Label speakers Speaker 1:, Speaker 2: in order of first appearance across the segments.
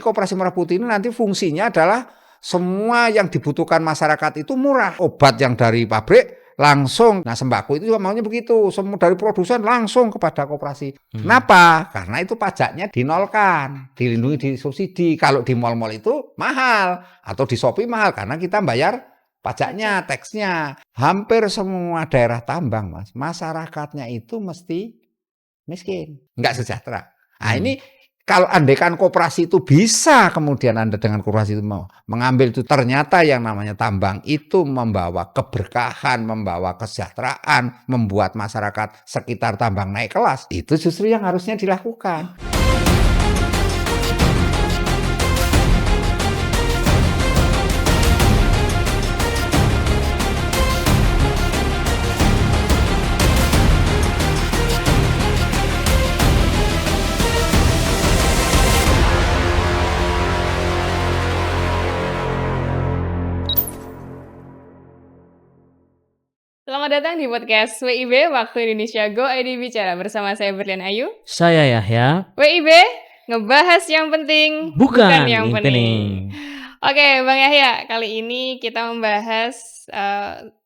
Speaker 1: Koperasi Merah Putih ini nanti fungsinya adalah semua yang dibutuhkan masyarakat itu murah. Obat yang dari pabrik langsung. Nah, sembako itu juga maunya begitu. Semua dari produsen langsung kepada koperasi. Kenapa? Karena itu pajaknya dinolkan, dilindungi di subsidi. Kalau di mal-mal itu mahal atau di Shopee mahal karena kita bayar pajaknya, teksnya. Hampir semua daerah tambang, Mas, masyarakatnya itu mesti miskin, nggak sejahtera. Nah, ini kalau andaikan koperasi itu bisa, kemudian Anda dengan koperasi itu mau mengambil itu, ternyata yang namanya tambang itu membawa keberkahan, membawa kesejahteraan, membuat masyarakat sekitar tambang naik kelas, itu justru yang harusnya dilakukan.
Speaker 2: Selamat datang di podcast WIB Waktu Indonesia Go ID Bicara bersama saya Berlian Ayu.
Speaker 3: Saya Yahya.
Speaker 2: WIB ngebahas yang penting,
Speaker 3: Bukan
Speaker 2: yang
Speaker 3: yang
Speaker 2: penting. Oke, Bang Yahya, kali ini kita membahas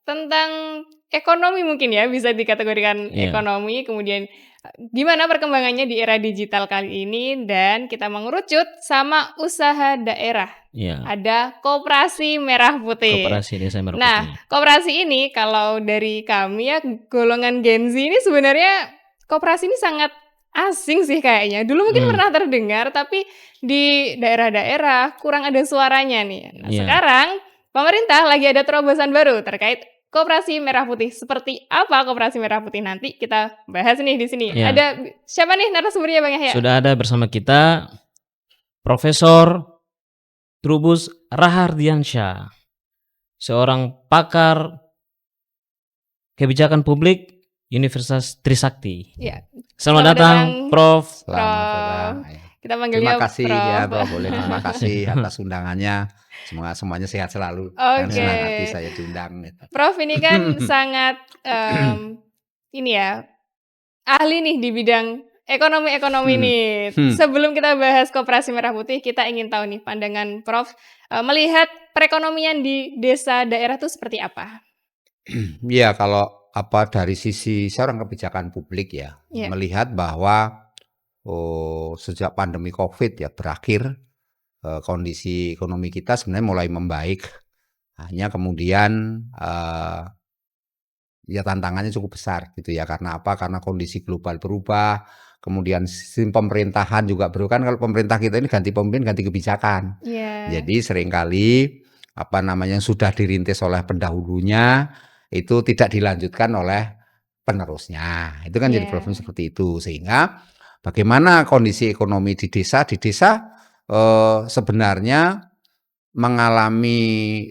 Speaker 2: tentang ekonomi mungkin ya, bisa dikategorikan ekonomi, kemudian gimana perkembangannya di era digital kali ini, dan kita mengerucut sama usaha daerah. Ada Koperasi Merah Putih.
Speaker 3: Koperasi Desa Merah Putih.
Speaker 2: Nah, koperasi ini kalau dari kami ya, golongan Gen Z ini sebenarnya koperasi ini sangat asing sih kayaknya. Dulu mungkin pernah terdengar, tapi di daerah-daerah kurang ada suaranya nih. Nah, sekarang pemerintah lagi ada terobosan baru terkait Koperasi Merah Putih. Seperti apa Koperasi Merah Putih, nanti kita bahas nih di sini. Ada siapa nih narasumbernya, Bang Yahya?
Speaker 3: Sudah ada bersama kita Profesor Trubus Rahardiansyah, seorang pakar kebijakan publik Universitas Trisakti.
Speaker 2: Ya.
Speaker 3: Selamat datang, Prof.
Speaker 1: Selamat datang.
Speaker 2: Kita panggilnya
Speaker 1: terima kasih
Speaker 2: Prof.
Speaker 1: Ya, Prof. Boleh terima kasih atas undangannya. Semoga semuanya sehat selalu. Dan senang hati saya diundang.
Speaker 2: Prof ini kan sangat ini ya, ahli nih di bidang ekonomi nih. Sebelum kita bahas Koperasi Merah Putih, kita ingin tahu nih pandangan Prof melihat perekonomian di desa daerah itu seperti apa?
Speaker 1: Ya, kalau dari sisi seorang kebijakan publik ya, melihat bahwa sejak pandemi COVID ya berakhir, kondisi ekonomi kita sebenarnya mulai membaik. Hanya kemudian ya tantangannya cukup besar gitu ya. Karena apa? Karena kondisi global berubah, kemudian sistem pemerintahan juga berubah. Kan kalau pemerintah kita ini ganti pemimpin, ganti kebijakan. Jadi seringkali yang sudah dirintis oleh pendahulunya itu tidak dilanjutkan oleh penerusnya. Itu kan jadi problem seperti itu. Sehingga bagaimana kondisi ekonomi di desa? Di desa sebenarnya mengalami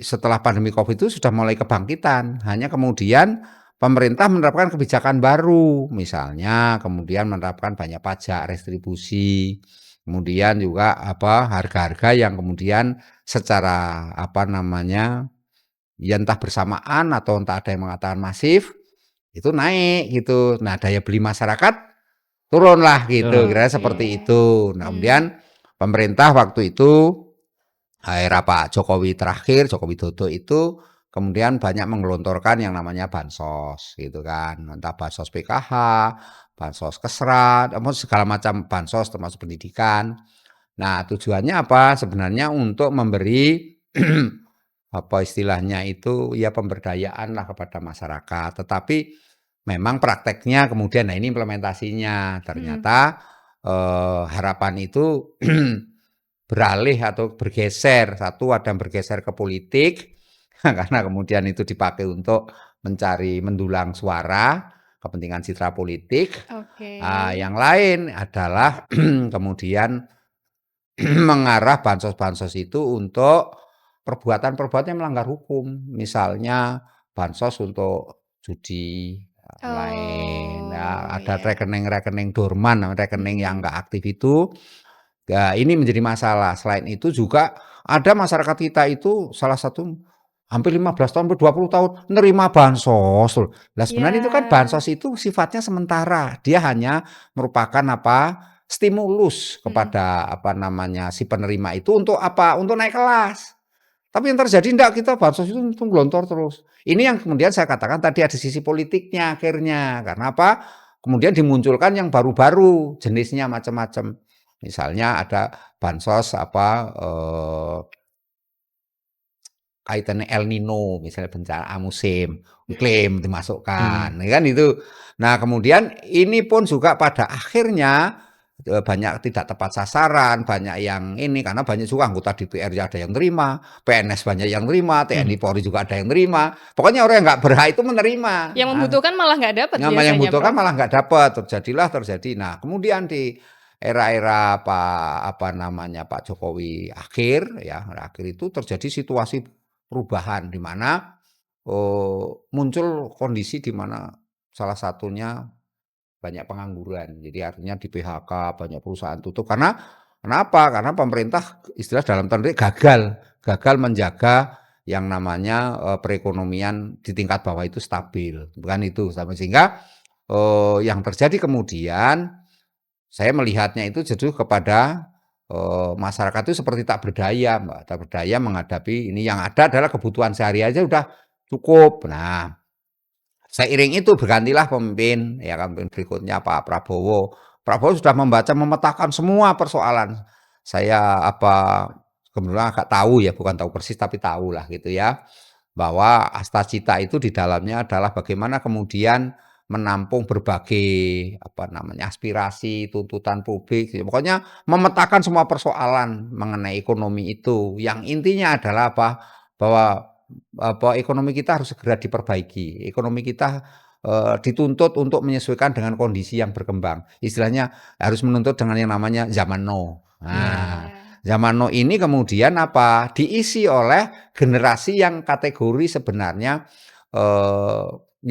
Speaker 1: setelah pandemi COVID itu sudah mulai kebangkitan. Hanya kemudian pemerintah menerapkan kebijakan baru, misalnya kemudian menerapkan banyak pajak, restribusi, kemudian juga harga-harga yang kemudian secara ya entah bersamaan atau entah ada yang mengatakan masif itu naik gitu. Nah, daya beli masyarakat turunlah gitu, kira seperti itu. Nah, kemudian pemerintah waktu itu era Pak Jokowi terakhir, Joko Widodo itu kemudian banyak menggelontorkan yang namanya bansos gitu kan. Entah bansos PKH, bansos Kesrat, segala macam bansos termasuk pendidikan. Nah, tujuannya apa? Sebenarnya untuk memberi istilahnya itu ya pemberdayaan lah kepada masyarakat. Tetapi memang prakteknya kemudian ini implementasinya ternyata harapan itu beralih atau bergeser. Satu ada yang bergeser ke politik karena kemudian itu dipakai untuk mencari mendulang suara, kepentingan citra politik. Yang lain adalah kemudian mengarah bansos-bansos itu untuk perbuatan-perbuatan yang melanggar hukum. Misalnya bansos untuk judi lain. Ada rekening-rekening dorman, rekening yang nggak aktif itu. Ya, ini menjadi masalah. Selain itu juga ada masyarakat kita itu salah satu hampir 15 tahun, 20 tahun nerima bansos. Nah, sebenarnya itu kan bansos itu sifatnya sementara. Dia hanya merupakan stimulus kepada si penerima itu untuk apa? Untuk naik kelas. Tapi yang terjadi enggak, kita bansos itu gelontor terus. Ini yang kemudian saya katakan tadi ada sisi politiknya akhirnya. Karena apa? Kemudian dimunculkan yang baru-baru, jenisnya macam-macam. Misalnya ada bansos kaitannya El Nino, misalnya bencana musim, iklim dimasukkan, kan itu. Nah, kemudian ini pun juga pada akhirnya banyak tidak tepat sasaran, banyak yang ini karena banyak juga anggota DPR ada yang terima, PNS banyak yang terima, TNI Polri juga ada yang terima. Pokoknya orang yang nggak berhak itu menerima.
Speaker 2: Yang membutuhkan malah nggak dapat
Speaker 1: Yang
Speaker 2: biasanya,
Speaker 1: membutuhkan
Speaker 2: Prof.
Speaker 1: malah nggak dapat. Terjadi. Nah, kemudian di era-era Pak Jokowi akhir itu terjadi situasi perubahan di mana muncul kondisi di mana salah satunya banyak pengangguran. Jadi artinya di PHK, banyak perusahaan tutup karena kenapa? Karena pemerintah istilah dalam tanda gagal menjaga yang namanya perekonomian di tingkat bawah itu stabil. Bukan itu sehingga yang terjadi kemudian saya melihatnya itu justru kepada masyarakat itu seperti tak berdaya, Mbak. Tak berdaya menghadapi ini, yang ada adalah kebutuhan sehari aja udah cukup. Nah, seiring itu bergantilah pemimpin, pemimpin berikutnya Pak Prabowo. Prabowo sudah memetakan semua persoalan. Saya kebetulan agak tahu bukan tahu persis tapi tahu lah gitu ya. Bahwa Astacita itu di dalamnya adalah bagaimana kemudian menampung berbagai aspirasi, tuntutan publik. Pokoknya memetakan semua persoalan mengenai ekonomi itu. Yang intinya adalah bahwa ekonomi kita harus segera diperbaiki. Ekonomi kita dituntut untuk menyesuaikan dengan kondisi yang berkembang. Istilahnya harus menuntut dengan yang namanya zaman now. Nah, zaman now ini kemudian diisi oleh generasi yang kategori sebenarnya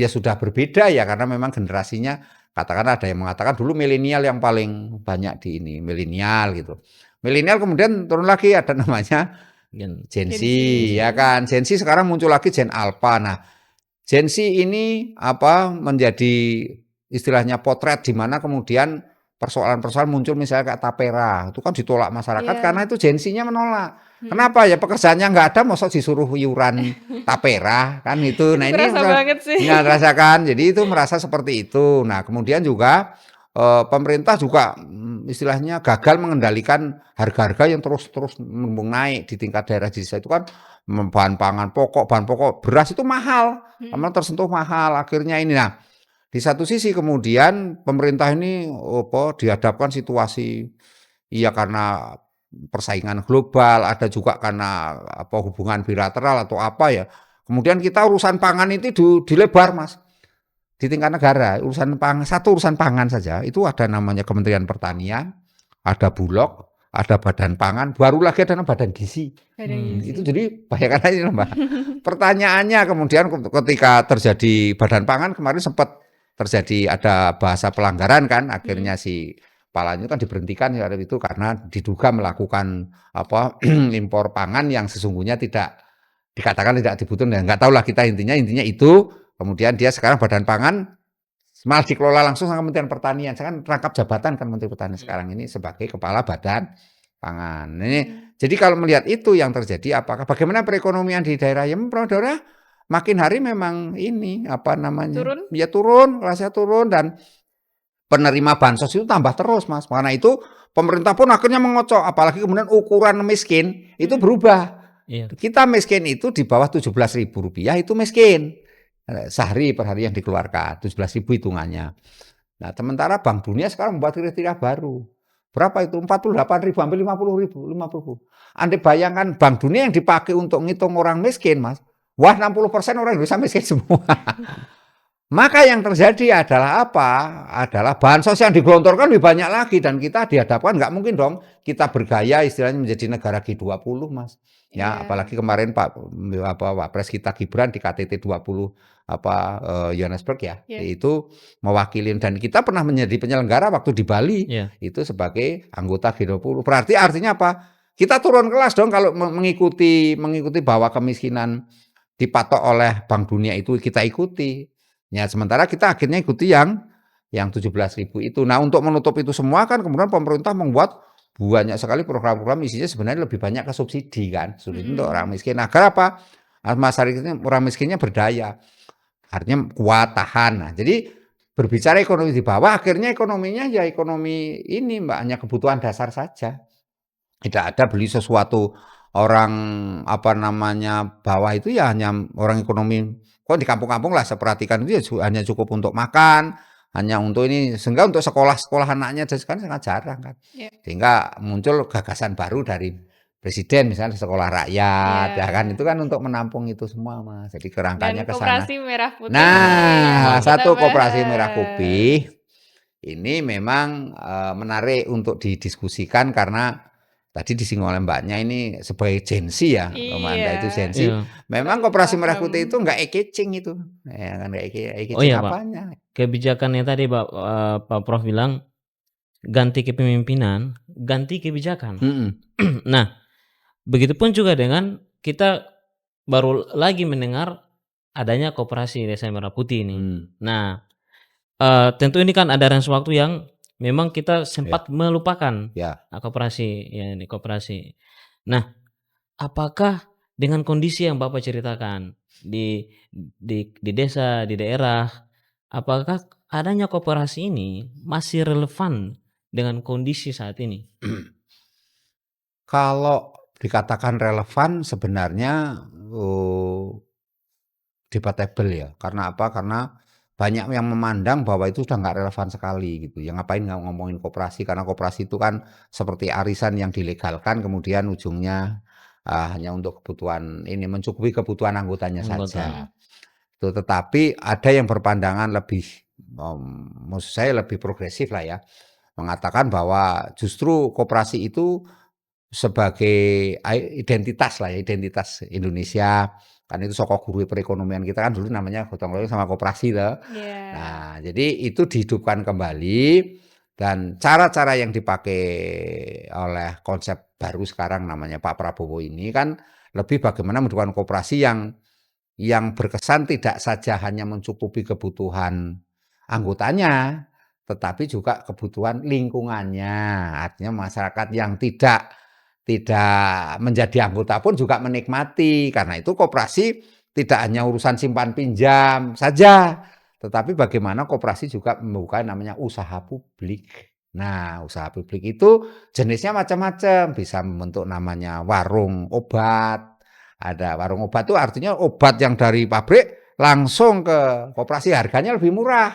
Speaker 1: sudah berbeda karena memang generasinya, katakan ada yang mengatakan dulu milenial yang paling banyak di ini, milenial gitu. Milenial kemudian turun lagi ada namanya Gen Z, kan. Gen Z sekarang muncul lagi Gen Alpha. Nah, Gen Z ini menjadi istilahnya potret di mana kemudian persoalan-persoalan muncul misalnya kayak tapera. Itu kan ditolak masyarakat karena itu Gen Z-nya menolak. Kenapa? Pekerjaannya nggak ada, mosok disuruh iuran tapera kan itu. Nah, ini
Speaker 2: banget sih.
Speaker 1: rasakan. Jadi itu merasa seperti itu. Nah, kemudian juga pemerintah juga istilahnya gagal mengendalikan harga-harga yang terus melambung naik di tingkat daerah desa. Itu kan bahan pokok beras itu mahal, memang tersentuh mahal akhirnya ini. Nah, di satu sisi kemudian pemerintah ini dihadapkan situasi karena persaingan global, ada juga karena hubungan bilateral atau kemudian kita urusan pangan itu dilebar, Mas. Di tingkat negara, urusan pangan saja itu ada namanya Kementerian Pertanian, ada Bulog, ada Badan Pangan, baru lagi ada Badan Gizi. Itu jadi bayangkan aja, Mbak. Pertanyaannya kemudian ketika terjadi Badan Pangan kemarin sempat terjadi ada bahasa pelanggaran kan, akhirnya si kepalanya kan diberhentikan itu karena diduga melakukan impor pangan yang sesungguhnya tidak dikatakan tidak dibutuhkan. Nggak tahu lah kita intinya itu. Kemudian dia sekarang Badan Pangan malah dikelola langsung sama Kementerian Pertanian. Saya kan rangkap jabatan kan Menteri Pertanian sekarang ini sebagai Kepala Badan Pangan. Ini jadi kalau melihat itu yang terjadi, bagaimana perekonomian di daerah daerah makin hari memang ini turun, rasanya turun dan penerima bansos itu tambah terus, Mas. Karena itu pemerintah pun akhirnya mengocok, apalagi kemudian ukuran miskin itu berubah. Kita miskin itu di bawah Rp17.000 itu miskin. Sehari per hari yang dikeluarkan 17.000 hitungannya. Nah, sementara Bank Dunia sekarang membuat kriteria baru. Berapa itu? 48.000 sampai 50.000. Anda bayangkan Bank Dunia yang dipakai untuk ngitung orang miskin, Mas. Wah, 60% orang Indonesia miskin semua. Maka yang terjadi adalah Adalah bansos yang digelontorkan lebih banyak lagi dan kita dihadapkan nggak mungkin dong kita bergaya istilahnya menjadi negara G20, Mas. Apalagi kemarin Wapres kita Gibran di KTT 20 Johannesburg itu mewakili dan kita pernah menjadi penyelenggara waktu di Bali itu sebagai anggota G20. Berarti artinya apa? Kita turun kelas dong kalau mengikuti bahwa kemiskinan dipatok oleh Bank Dunia itu kita ikuti. Sementara kita akhirnya ikuti yang yang 17.000 itu. Nah, untuk menutup itu semua kan kemudian pemerintah membuat banyak sekali program-program isinya sebenarnya lebih banyak ke subsidi kan, subsidi untuk orang miskin. Agar apa? Masyarakatnya orang miskinnya berdaya, artinya kuat tahan. Nah, jadi berbicara ekonomi di bawah, akhirnya ekonominya ya ekonomi ini Mbak, hanya kebutuhan dasar saja. Tidak ada beli sesuatu orang apa namanya bawah itu ya hanya orang ekonomi kok di kampung-kampung lah saya perhatikan itu ya hanya cukup untuk makan, hanya untuk ini sehingga untuk sekolah-sekolah anaknya kan sangat jarang kan.
Speaker 2: Ya.
Speaker 1: Sehingga muncul gagasan baru dari presiden misalnya sekolah rakyat ya kan itu kan untuk menampung itu semua Mas. Jadi kerangkanya
Speaker 2: Dan
Speaker 1: ke sana.
Speaker 2: Koperasi Merah Putih nih yang
Speaker 1: Nah,
Speaker 2: mau
Speaker 1: salah
Speaker 2: kita
Speaker 1: satu koperasi merah
Speaker 2: bahas.
Speaker 1: putih ini memang menarik untuk didiskusikan karena tadi disinggung oleh Mbaknya ini sebagai Gen Z ya, Amanda itu Gen Z.
Speaker 3: Iya.
Speaker 1: Memang
Speaker 2: Baru
Speaker 1: koperasi merah
Speaker 2: paham.
Speaker 1: putih itu nggak eye-catching itu, ya kan nggak
Speaker 3: Oh
Speaker 1: eye-catching
Speaker 3: iya Pak,
Speaker 1: apanya?
Speaker 3: kebijakannya tadi Pak Prof bilang ganti kepemimpinan, ganti kebijakan. Nah, begitupun juga dengan kita baru lagi mendengar adanya koperasi Desa Merah Putih ini. Nah, tentu ini kan ada range waktu yang memang kita sempat melupakan
Speaker 1: Ya.
Speaker 3: koperasi ya ini koperasi. Nah, apakah dengan kondisi yang Bapak ceritakan di desa, di daerah, apakah adanya koperasi ini masih relevan dengan kondisi saat ini?
Speaker 1: Kalau dikatakan relevan sebenarnya debatable ya. Karena apa? Karena banyak yang memandang bahwa itu sudah nggak relevan sekali gitu. Yang ngapain nggak ngomongin koperasi karena koperasi itu kan seperti arisan yang dilegalkan kemudian ujungnya hanya untuk kebutuhan ini mencukupi kebutuhan anggotanya saja. Itu tetapi ada yang berpandangan lebih maksud saya lebih progresif lah ya. Mengatakan bahwa justru koperasi itu sebagai identitas lah ya, identitas Indonesia. Kan itu sokok guru perekonomian kita kan dulu namanya gotong royong sama koperasi loh.
Speaker 2: Yeah.
Speaker 1: Nah, jadi itu dihidupkan kembali dan cara-cara yang dipakai oleh konsep baru sekarang namanya Pak Prabowo ini kan lebih bagaimana mendukung koperasi yang berkesan tidak saja hanya mencukupi kebutuhan anggotanya, tetapi juga kebutuhan lingkungannya. Artinya masyarakat yang tidak menjadi anggota pun juga menikmati. Karena itu koperasi tidak hanya urusan simpan pinjam saja, tetapi bagaimana koperasi juga membuka namanya usaha publik. Nah, usaha publik itu jenisnya macam-macam, bisa membentuk namanya warung obat. Ada warung obat itu artinya obat yang dari pabrik langsung ke koperasi harganya lebih murah.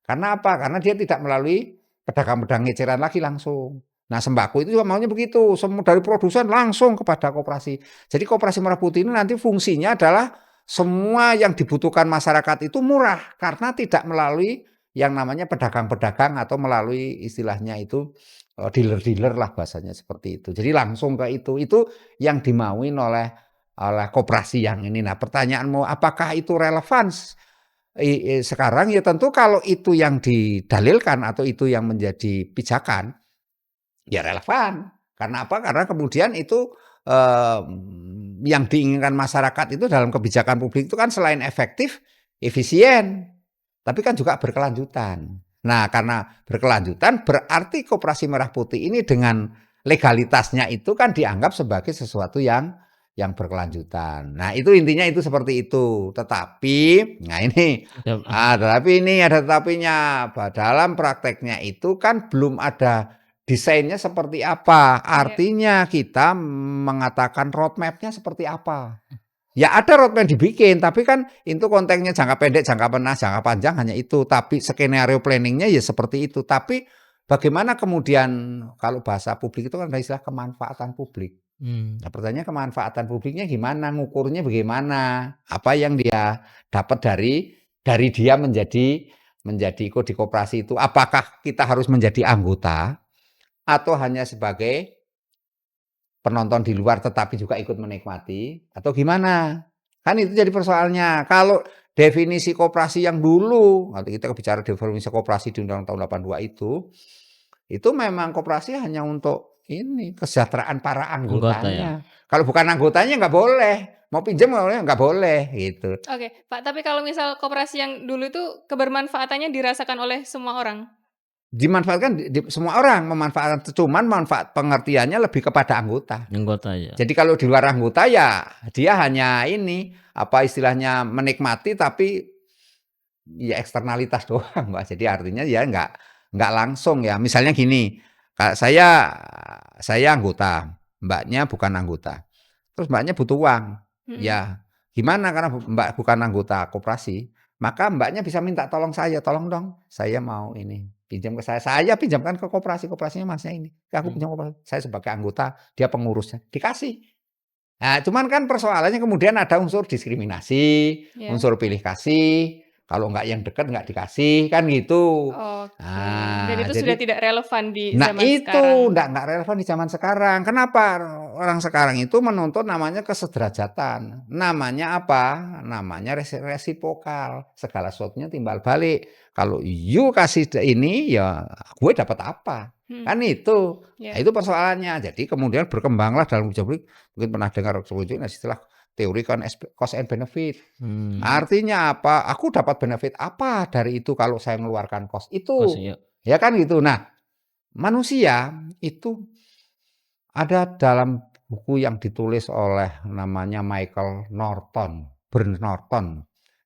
Speaker 1: Karena apa? Karena dia tidak melalui pedagang-pedagang eceran lagi langsung. Nah, sembako itu juga maunya begitu, semua dari produsen langsung kepada koperasi. Jadi koperasi merah putih ini nanti fungsinya adalah semua yang dibutuhkan masyarakat itu murah karena tidak melalui yang namanya pedagang-pedagang atau melalui istilahnya itu dealer-dealer lah bahasanya seperti itu. Jadi langsung ke itu yang dimauin oleh koperasi yang ini. Nah, pertanyaanmu apakah itu relevan sekarang? Ya tentu kalau itu yang didalilkan atau itu yang menjadi pijakan ya relevan. Karena apa? Karena kemudian itu yang diinginkan masyarakat itu dalam kebijakan publik itu kan selain efektif, efisien, tapi kan juga berkelanjutan. Nah, karena berkelanjutan berarti koperasi merah putih ini dengan legalitasnya itu kan dianggap sebagai sesuatu yang berkelanjutan. Nah, itu intinya itu seperti itu. Tetapi, nah ini, ada tetapinya. Dalam prakteknya itu kan belum ada desainnya seperti apa? Artinya kita mengatakan roadmap-nya seperti apa? Ya ada roadmap dibikin, tapi kan itu konteksnya jangka pendek, jangka menengah, jangka panjang hanya itu. Tapi skenario planningnya ya seperti itu. Tapi bagaimana kemudian kalau bahasa publik itu kan ada istilah kemanfaatan publik. Nah, pertanyaannya kemanfaatan publiknya gimana? Ngukurnya bagaimana? Apa yang dia dapat dari dia menjadi ikut di koperasi itu? Apakah kita harus menjadi anggota? Atau hanya sebagai penonton di luar tetapi juga ikut menikmati atau gimana? Kan itu jadi persoalannya. Kalau definisi koperasi yang dulu, nanti kita bicara definisi koperasi di Undang-Undang tahun 82 itu memang koperasi hanya untuk ini kesejahteraan para
Speaker 3: Anggota ya.
Speaker 1: anggotanya. Kalau bukan anggotanya nggak boleh. mau pinjam nggak boleh gitu.
Speaker 2: Oke, Pak, tapi kalau misal koperasi yang dulu itu kebermanfaatannya dirasakan oleh semua orang?
Speaker 1: Dimanfaatkan semua orang memanfaatkan, cuman manfaat pengertiannya lebih kepada anggota.
Speaker 3: Anggota ya.
Speaker 1: Jadi kalau di luar anggota ya dia hanya ini, apa istilahnya, menikmati tapi ya eksternalitas doang, Mbak. Jadi artinya ya nggak langsung ya. Misalnya gini, saya anggota, Mbaknya bukan anggota. Terus Mbaknya butuh uang.
Speaker 2: Mhm.
Speaker 1: Ya gimana, karena Mbak bukan anggota koperasi, maka Mbaknya bisa minta tolong saya, "Tolong dong, saya mau ini, pinjam ke saya." Saya pinjamkan ke koperasi, koperasinya Masnya ini, "Aku
Speaker 3: Mmm.
Speaker 1: pinjam koperasi." Saya sebagai anggota, dia pengurusnya, dikasih. Nah, cuman kan persoalannya kemudian ada unsur diskriminasi,
Speaker 2: Ya.
Speaker 1: unsur pilih kasih, kalau nggak yang dekat nggak dikasih, kan gitu.
Speaker 2: Oke, dan
Speaker 1: Nah,
Speaker 2: itu sudah
Speaker 1: jadi
Speaker 2: tidak relevan di
Speaker 1: nah
Speaker 2: zaman
Speaker 1: itu
Speaker 2: sekarang.
Speaker 1: nggak relevan di zaman sekarang. Kenapa? Orang sekarang itu menuntut namanya kesederajatan. Namanya apa? Namanya resiprokal. Segala sesuatunya timbal balik. Kalau you kasih ini, ya gue dapat apa?
Speaker 2: Mhm,
Speaker 1: Kan itu. Nah,
Speaker 2: ya.
Speaker 1: itu persoalannya. Jadi kemudian berkembanglah dalam publik, mungkin pernah dengar istilah teori cost and benefit.
Speaker 3: Mmm.
Speaker 1: Artinya apa? Aku dapat benefit apa dari itu kalau saya mengeluarkan cost
Speaker 3: Kos
Speaker 1: itu?
Speaker 3: ya.
Speaker 1: Ya kan gitu. Nah, manusia itu ada dalam buku yang ditulis oleh namanya Michael Norton, Burns Norton.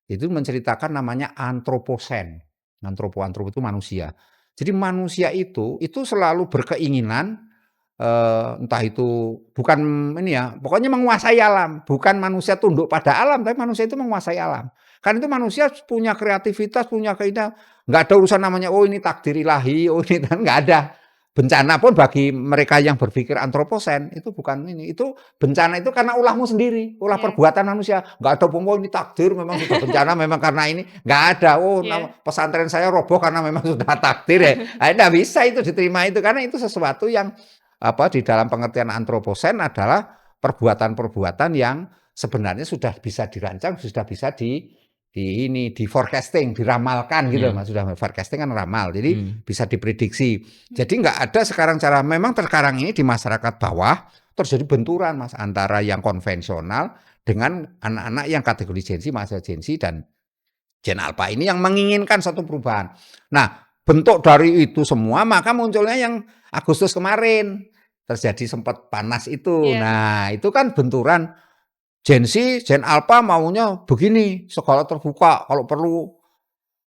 Speaker 1: Itu menceritakan namanya antroposen. Antropo itu manusia. Jadi manusia itu selalu berkeinginan, entah itu bukan ini ya, pokoknya menguasai alam. Bukan manusia tunduk pada alam, tapi manusia itu menguasai alam. Kan itu manusia punya kreativitas, punya keindahan. Nggak ada urusan namanya, oh ini takdir ilahi, oh ini kan nggak ada. Bencana pun bagi mereka yang berpikir antroposen itu bukan ini, itu bencana itu karena ulahmu sendiri, ulah
Speaker 2: Ya.
Speaker 1: perbuatan manusia. Nggak ada oh ini takdir memang sudah bencana memang karena ini, nggak ada. Oh
Speaker 2: Ya.
Speaker 1: pesantren saya roboh karena memang sudah takdir ya. Nggak bisa itu diterima itu karena itu sesuatu yang apa di dalam pengertian antroposen adalah perbuatan-perbuatan yang sebenarnya sudah bisa dirancang, sudah bisa di forecasting, diramalkan gitu
Speaker 3: Iya.
Speaker 1: Mas. Sudah forecasting kan ramal.
Speaker 3: Mmm.
Speaker 1: Jadi bisa diprediksi. Jadi nggak ada sekarang cara memang sekarang ini di masyarakat bawah terjadi benturan Mas antara yang konvensional dengan anak-anak yang kategori Gen Z, mahasiswa Gen Z dan Gen Alpha ini yang menginginkan satu perubahan. Nah, bentuk dari itu semua maka munculnya yang Agustus kemarin terjadi sempat panas itu.
Speaker 2: Ya.
Speaker 1: Nah, itu kan benturan Gen Z, Gen Alpha maunya begini, segala terbuka, kalau perlu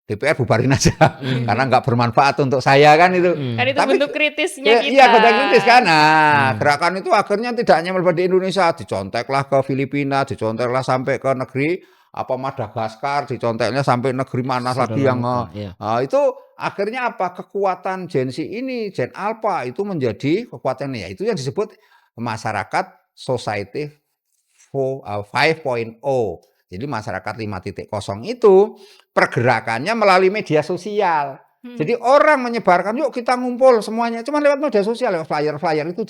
Speaker 1: DPR bubarin aja karena
Speaker 3: Mmm.
Speaker 1: nggak bermanfaat untuk saya kan itu.
Speaker 2: Kan
Speaker 3: Mmm.
Speaker 2: itu
Speaker 1: Tapi
Speaker 2: bentuk kritisnya
Speaker 1: iya
Speaker 2: kita.
Speaker 1: kota kritis kan. Nah,
Speaker 3: Mmm.
Speaker 1: gerakan itu akhirnya tidak hanya melebar di Indonesia, diconteklah ke Filipina, diconteklah sampai ke negeri apa Madagaskar, diconteknya sampai negeri mana
Speaker 3: Sri
Speaker 1: lagi yang
Speaker 3: Lanka, ya.
Speaker 1: itu akhirnya apa? Kekuatan Gen Z ini, Gen Alpha itu menjadi kekuatan ya itu yang disebut masyarakat society 5.0. Jadi masyarakat 5.0 itu pergerakannya melalui media sosial.
Speaker 2: Mhm.
Speaker 1: Jadi orang menyebarkan, yuk kita ngumpul semuanya. Cuma lewat media sosial, lewat flyer-flyer itu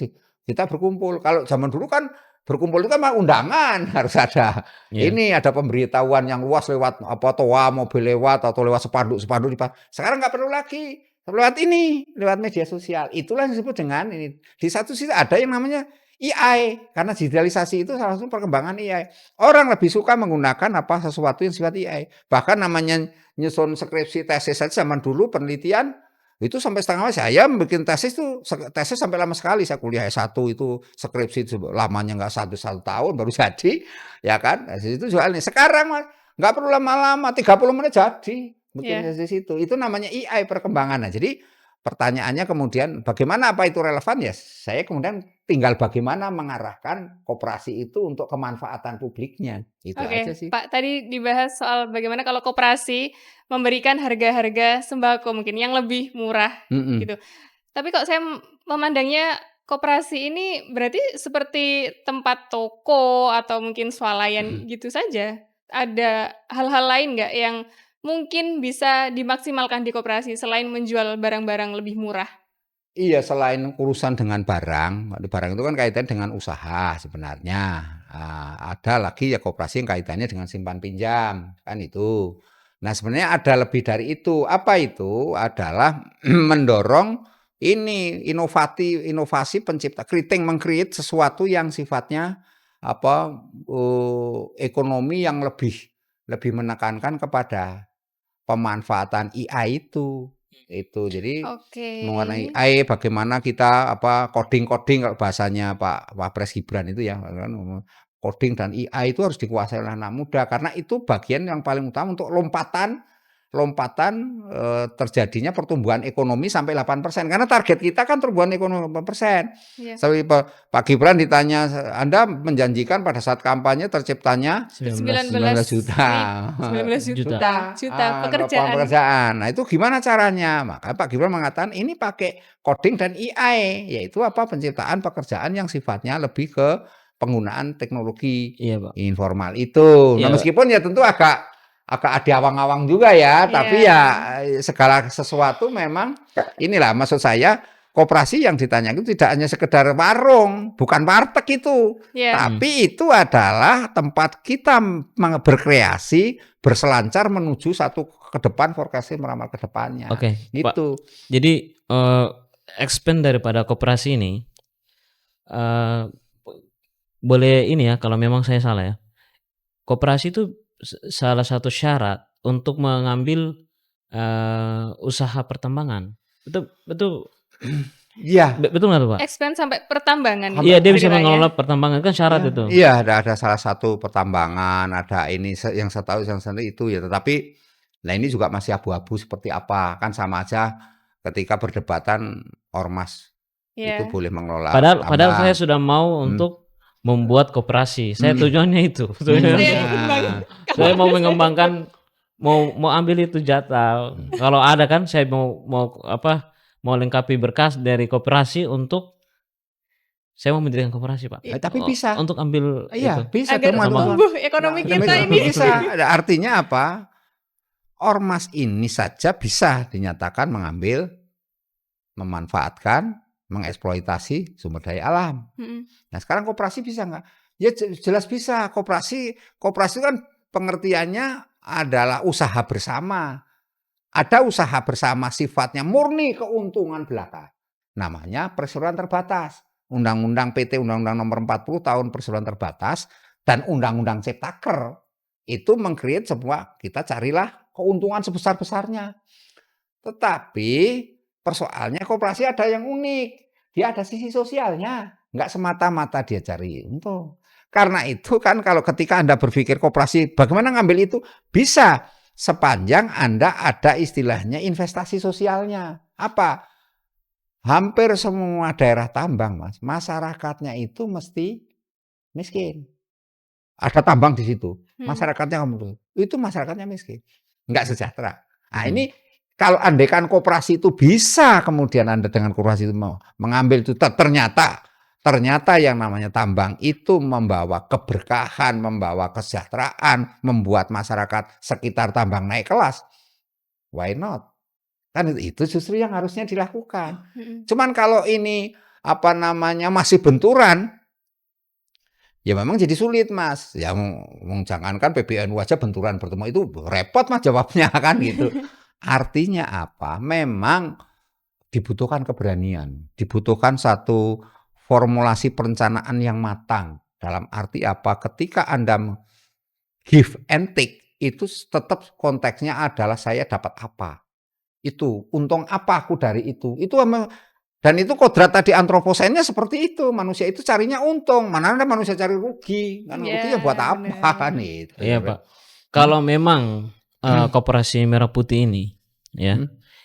Speaker 1: kita berkumpul. Kalau zaman dulu kan berkumpul itu kan mah undangan, harus ada
Speaker 3: Iya.
Speaker 1: ini, ada pemberitahuan yang luas lewat apa toa, mobil lewat atau lewat spanduk-spanduk sekarang nggak perlu lagi. Lewat ini, lewat media sosial. Itulah yang disebut dengan ini. Di satu sisi ada yang namanya AI, karena digitalisasi itu salah satu perkembangan AI. Orang lebih suka menggunakan apa sesuatu yang sifat AI. Bahkan namanya nyusun skripsi tesis saja zaman dulu penelitian itu sampai setengah saya bikin tesis sampai lama sekali saya kuliah S1 itu skripsi itu lamanya nggak satu tahun baru jadi ya kan. Tesis itu soal nih. Sekarang Mas nggak perlu lama-lama 30 menit jadi bikin
Speaker 2: Ya.
Speaker 1: tesis itu. Itu namanya AI perkembangan. Nah, jadi pertanyaannya kemudian bagaimana apa itu relevan ya? Saya kemudian tinggal bagaimana mengarahkan koperasi itu untuk kemanfaatan publiknya. Itu aja
Speaker 2: Oke,
Speaker 1: sih.
Speaker 2: Pak, tadi dibahas soal bagaimana kalau koperasi memberikan harga-harga sembako mungkin yang lebih murah
Speaker 1: Mhm.
Speaker 2: gitu. Tapi kok saya memandangnya koperasi ini berarti seperti tempat toko atau mungkin swalayan gitu saja. Ada hal-hal lain nggak yang mungkin bisa dimaksimalkan di koperasi selain menjual barang-barang lebih murah?
Speaker 1: Iya, selain urusan dengan barang, barang itu kan kaitannya dengan usaha sebenarnya. Ada lagi ya koperasi yang kaitannya dengan simpan pinjam, kan itu. Nah, sebenarnya ada lebih dari itu. Apa itu? Adalah mendorong ini inovasi pencipta, meng-create sesuatu yang sifatnya ekonomi yang lebih menekankan kepada pemanfaatan AI itu. Jadi
Speaker 2: Oke.
Speaker 1: mengenai AI bagaimana kita coding kalau bahasanya Pak Wapres Gibran itu ya kan, coding dan AI itu harus dikuasai oleh anak muda karena itu bagian yang paling utama untuk lompatan terjadinya pertumbuhan ekonomi sampai 8%. Karena target kita kan pertumbuhan ekonomi 8%.
Speaker 2: Iya.
Speaker 1: Sampai Pak Gibran ditanya, Anda menjanjikan pada saat kampanye terciptanya 19 juta.
Speaker 2: 19 juta
Speaker 1: lapangan
Speaker 2: pekerjaan.
Speaker 1: pekerjaan. Nah, itu gimana caranya? Maka Pak Gibran mengatakan ini pakai coding dan AI, yaitu penciptaan pekerjaan yang sifatnya lebih ke penggunaan teknologi
Speaker 3: Iya, Pak.
Speaker 1: informal itu. Nah,
Speaker 3: Iya.
Speaker 1: meskipun ya tentu agak ada awang-awang juga ya, tapi ya segala sesuatu memang inilah maksud saya. Koperasi yang ditanya itu tidak hanya sekedar warung, bukan warteg itu, tapi itu adalah tempat kita berkreasi, berselancar menuju satu ke depan, forecasting meramal ke depannya.
Speaker 3: Oke,
Speaker 1: Gitu.
Speaker 3: Pak. Jadi expand daripada koperasi ini, boleh ini ya, kalau memang saya salah ya. Koperasi itu salah satu syarat untuk mengambil usaha pertambangan. Betul.
Speaker 1: Iya.
Speaker 3: Betul nggak tuh, Pak?
Speaker 2: Expand sampai pertambangan.
Speaker 3: Iya, dia bisa mengelola pertambangan kan syarat itu.
Speaker 1: Iya, ada salah satu pertambangan, ada ini yang saya tahu yang itu ya. Tetapi, nah ini juga masih abu-abu seperti apa, kan sama aja ketika berdebatan ormas itu boleh mengelola.
Speaker 3: Padahal saya sudah mau untuk membuat koperasi. Saya tujuannya itu. Saya mau mengembangkan, mau ambil itu jatah. Kalau ada kan saya mau lengkapi berkas dari koperasi untuk saya mau mendirikan koperasi, Pak.
Speaker 1: Tapi bisa.
Speaker 3: Untuk ambil
Speaker 1: itu. Bisa
Speaker 2: agar tumbuh ekonomi kita ini.
Speaker 1: Bisa. Artinya apa? Ormas ini saja bisa dinyatakan mengambil, memanfaatkan, mengeksploitasi sumber daya alam. Nah, sekarang koperasi bisa nggak? Ya jelas bisa. Koperasi kan pengertiannya adalah usaha bersama. Ada usaha bersama sifatnya murni keuntungan belaka. Namanya perseroan terbatas. Undang-undang PT Undang-Undang Nomor 40 Tahun Perseroan Terbatas dan Undang-Undang Ciptaker itu meng-create sebuah, kita carilah keuntungan sebesar-besarnya. Tetapi persoalannya koperasi ada yang unik. Dia ada sisi sosialnya. Enggak semata-mata dia cari untung. Karena itu kan kalau ketika Anda berpikir koperasi bagaimana ngambil itu? Bisa sepanjang Anda ada istilahnya investasi sosialnya. Apa? Hampir semua daerah tambang, Mas, masyarakatnya itu mesti miskin. Ada tambang di situ. Masyarakatnya itu masyarakatnya miskin. Enggak sejahtera. Nah, ini kalau andaikan koperasi itu bisa kemudian Anda dengan koperasi itu mau mengambil itu ternyata yang namanya tambang itu membawa keberkahan, membawa kesejahteraan, membuat masyarakat sekitar tambang naik kelas. Why not? Kan itu justru yang harusnya dilakukan. Cuman kalau ini masih benturan, ya memang jadi sulit, Mas. Ya jangankan PBNU aja benturan bertemu itu repot, Mas, jawabnya kan gitu. Artinya apa? Memang dibutuhkan keberanian, dibutuhkan satu formulasi perencanaan yang matang. Dalam arti apa? Ketika Anda give and take, itu tetap konteksnya adalah saya dapat apa. Itu, untung apa aku dari itu. Dan itu kodrat tadi antroposennya seperti itu. Manusia itu carinya untung. Mana ada manusia cari rugi. Kan rugi ya buat apa kan itu.
Speaker 3: Iya, Pak. Kalau memang Koperasi Merah Putih ini ya.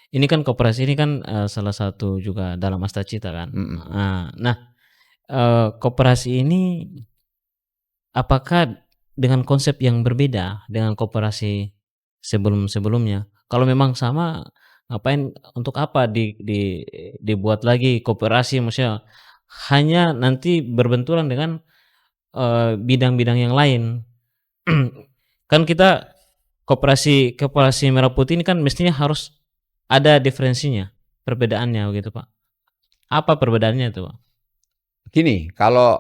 Speaker 3: Ini kan koperasi ini kan salah satu juga dalam Astacita kan. Nah, koperasi ini apakah dengan konsep yang berbeda dengan koperasi sebelum-sebelumnya? Kalau memang sama, ngapain, untuk apa dibuat lagi koperasi, maksudnya hanya nanti berbenturan dengan bidang-bidang yang lain. Kan kita koperasi Merah Putih ini kan mestinya harus ada diferensinya, perbedaannya begitu, Pak. Apa perbedaannya itu, Pak?
Speaker 1: Gini, kalau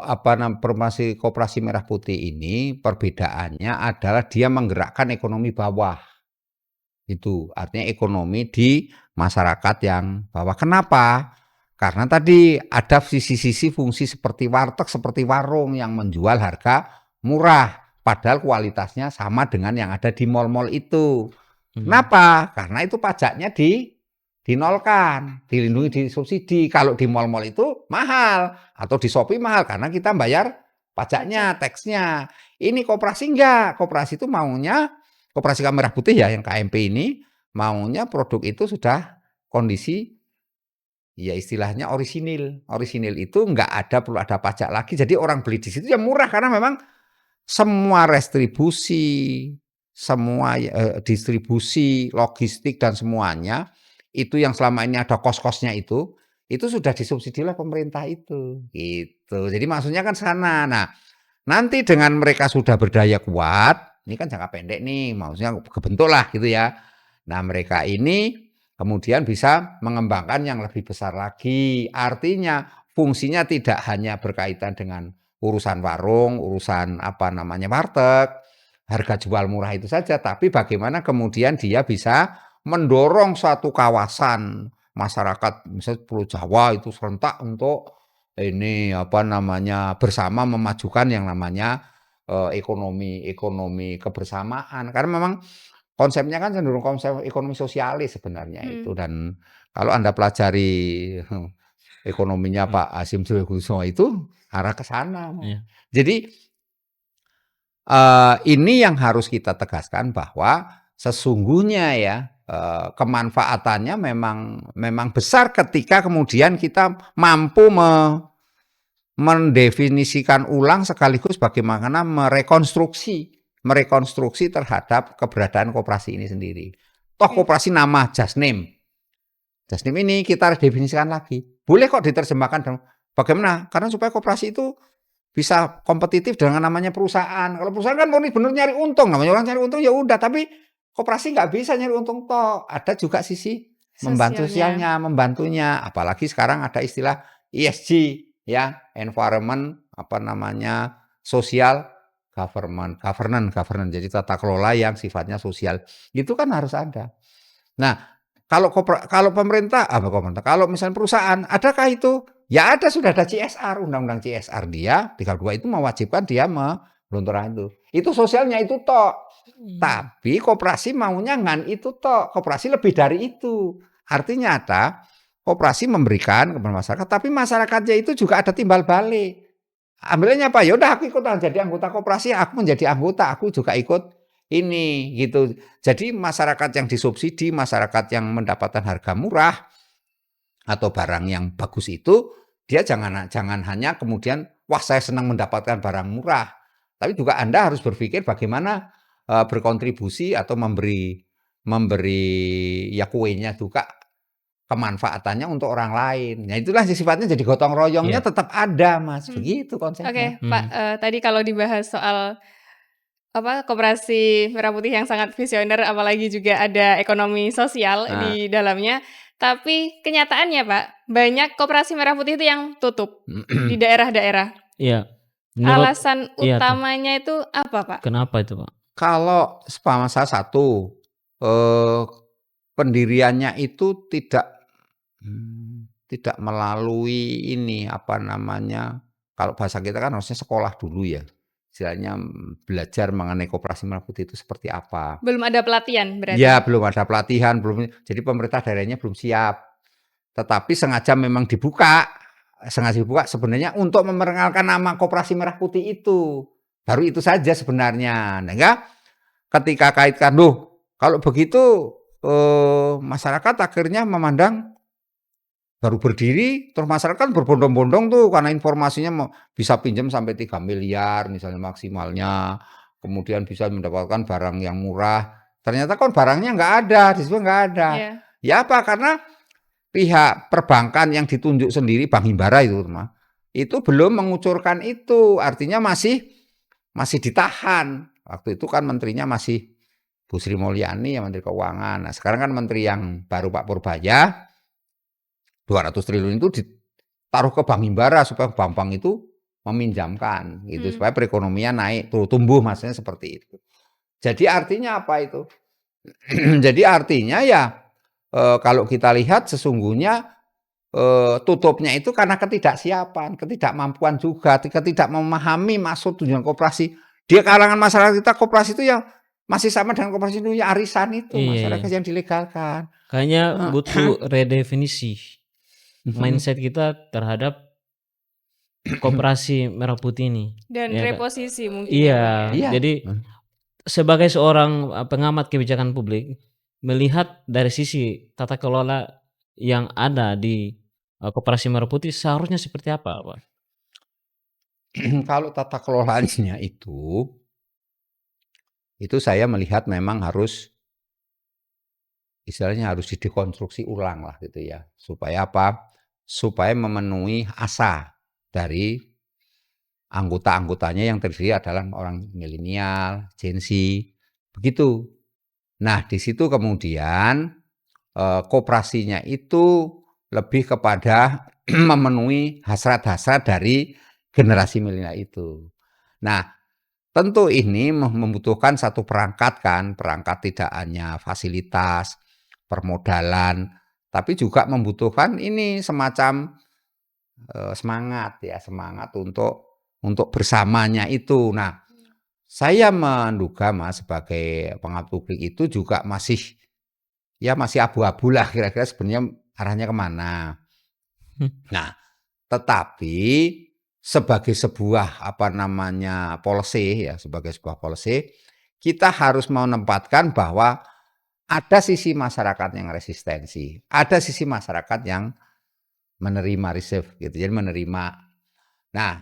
Speaker 1: formasi Koperasi Merah Putih ini perbedaannya adalah dia menggerakkan ekonomi bawah. Itu artinya ekonomi di masyarakat yang bawah. Kenapa? Karena tadi ada sisi-sisi fungsi seperti warteg, seperti warung yang menjual harga murah, padahal kualitasnya sama dengan yang ada di mal-mal itu. Kenapa? Karena itu pajaknya dinolkan, dilindungi, disubsidi. Kalau di mal-mal itu mahal, atau di Shopee mahal karena kita bayar pajaknya, tax-nya. Ini koperasi enggak. Koperasi itu maunya, Koperasi Kawat Merah Putih ya, yang KMP ini maunya produk itu sudah kondisi ya istilahnya orisinil. Orisinil itu perlu ada pajak lagi. Jadi orang beli di situ ya murah karena memang semua restribusi, semua distribusi, logistik dan semuanya itu yang selama ini ada kos-kosnya itu sudah disubsidi oleh pemerintah itu. Gitu. Jadi maksudnya kan sana. Nah, nanti dengan mereka sudah berdaya kuat, ini kan jangka pendek nih, maksudnya kebentuk lah gitu ya. Nah, mereka ini kemudian bisa mengembangkan yang lebih besar lagi. Artinya fungsinya tidak hanya berkaitan dengan urusan warung, urusan warteg, harga jual murah itu saja, tapi bagaimana kemudian dia bisa mendorong suatu kawasan masyarakat, misalnya Pulau Jawa itu serentak untuk ini bersama memajukan yang namanya ekonomi kebersamaan. Karena memang konsepnya kan cenderung konsep ekonomi sosialis sebenarnya itu. Dan kalau Anda pelajari ekonominya Pak Hasyim Joyo Kusumo itu arah ke sana. Jadi ini yang harus kita tegaskan bahwa sesungguhnya ya kemanfaatannya memang besar ketika kemudian kita mampu mendefinisikan ulang sekaligus bagaimana merekonstruksi terhadap keberadaan koperasi ini sendiri. Toh koperasi nama just name. Just name ini kita definisikan lagi. Boleh kok diterjemahkan. Bagaimana? Karena supaya koperasi itu bisa kompetitif dengan namanya perusahaan. Kalau perusahaan kan murni benar nyari untung. Namanya orang nyari untung ya udah. Tapi koperasi nggak bisa nyari untung toh. Ada juga sisi membantunya. Apalagi sekarang ada istilah ESG ya, environment social governance. Jadi tata kelola yang sifatnya sosial. Itu kan harus ada. Nah, kalau pemerintah, kalau misalnya perusahaan, adakah itu? Ya ada, sudah ada CSR, undang-undang CSR dia 32 itu mewajibkan dia melunturkan itu. Itu sosialnya itu tok. Tapi koperasi maunya ngan itu tok. Koperasi lebih dari itu. Artinya ada koperasi memberikan kepada masyarakat, tapi masyarakatnya itu juga ada timbal balik. Ambilnya apa? Ya udah aku ikut jadi anggota koperasi, aku menjadi anggota, aku juga ikut ini gitu. Jadi masyarakat yang disubsidi, masyarakat yang mendapatkan harga murah atau barang yang bagus itu, dia jangan hanya kemudian wah saya senang mendapatkan barang murah, tapi juga Anda harus berpikir bagaimana berkontribusi atau memberi ya kuenya juga kemanfaatannya untuk orang lain. Nah itulah sifatnya jadi gotong royongnya tetap ada Mas, begitu konsepnya.
Speaker 2: Oke, Pak, tadi kalau dibahas soal Koperasi Merah Putih yang sangat visioner, apalagi juga ada ekonomi sosial di dalamnya. Tapi kenyataannya Pak, banyak koperasi Merah Putih itu yang tutup di daerah-daerah.
Speaker 3: Iya.
Speaker 2: Alasan utamanya itu apa Pak?
Speaker 3: Kenapa itu Pak?
Speaker 1: Kalau salah satu pendiriannya itu tidak melalui ini kalau bahasa kita kan harusnya sekolah dulu ya. Istilahnya belajar mengenai koperasi Merah Putih itu seperti apa.
Speaker 2: Belum ada pelatihan berarti?
Speaker 1: Ya, belum ada pelatihan, jadi pemerintah daerahnya belum siap. Tetapi sengaja dibuka sebenarnya untuk memperkenalkan nama koperasi Merah Putih itu. Baru itu saja sebenarnya. Nah, ketika kaitkan, kalau begitu masyarakat akhirnya memandang baru berdiri, terus masyarakat berbondong-bondong tuh karena informasinya bisa pinjam sampai 3 miliar misalnya maksimalnya, kemudian bisa mendapatkan barang yang murah. Ternyata kan barangnya nggak ada, di situ nggak ada. Ya apa? Karena pihak perbankan yang ditunjuk sendiri, Bank Himbara itu belum mengucurkan itu, artinya masih ditahan. Waktu itu kan menterinya masih Bu Sri Mulyani yang Menteri Keuangan. Nah sekarang kan menteri yang baru Pak Purbaya, 200 triliun itu ditaruh ke Bank Himbara supaya bank-bank itu meminjamkan gitu supaya perekonomian naik, tumbuh maksudnya seperti itu. Jadi artinya apa itu? Jadi artinya ya kalau kita lihat sesungguhnya tutupnya itu karena ketidaksiapan, ketidakmampuan juga, tidak memahami maksud tujuan koperasi. Di kalangan masyarakat kita koperasi itu yang masih sama dengan koperasi itu ya arisan itu,
Speaker 3: Iya,
Speaker 1: masyarakat
Speaker 3: iya.
Speaker 1: yang dilegalkan.
Speaker 3: Kayaknya butuh redefinisi mindset
Speaker 1: Mhm.
Speaker 3: kita terhadap koperasi merah putih ini,
Speaker 2: Dan
Speaker 3: ya Kak.
Speaker 2: reposisi mungkin ya,
Speaker 3: Iya,
Speaker 2: Bang, ya?
Speaker 1: Iya,
Speaker 3: jadi sebagai seorang, pengamat kebijakan publik, melihat dari sisi tata kelola yang ada di, koperasi merah putih seharusnya seperti apa, Pak?
Speaker 1: kalau tata kelolanya itu saya melihat memang harus istilahnya harus didekonstruksi ulang lah gitu ya. Supaya apa? Supaya memenuhi asa dari anggota-anggotanya yang terdiri adalah orang milenial, Gen Z, begitu. Nah, di situ kemudian, koperasinya itu lebih kepada memenuhi hasrat-hasrat dari generasi milenial itu. Nah, tentu ini membutuhkan satu perangkat kan, perangkat tidak hanya fasilitas, permodalan, tapi juga membutuhkan ini semacam, semangat ya, semangat untuk bersamanya itu. Nah, saya menduga Mas sebagai pengamat publik itu juga masih, ya masih abu-abu lah kira-kira sebenarnya arahnya kemana. Nah, tetapi sebagai sebuah apa namanya policy ya, sebagai sebuah policy, kita harus menempatkan bahwa ada sisi masyarakat yang resistensi, ada sisi masyarakat yang menerima receive gitu, jadi menerima. Nah,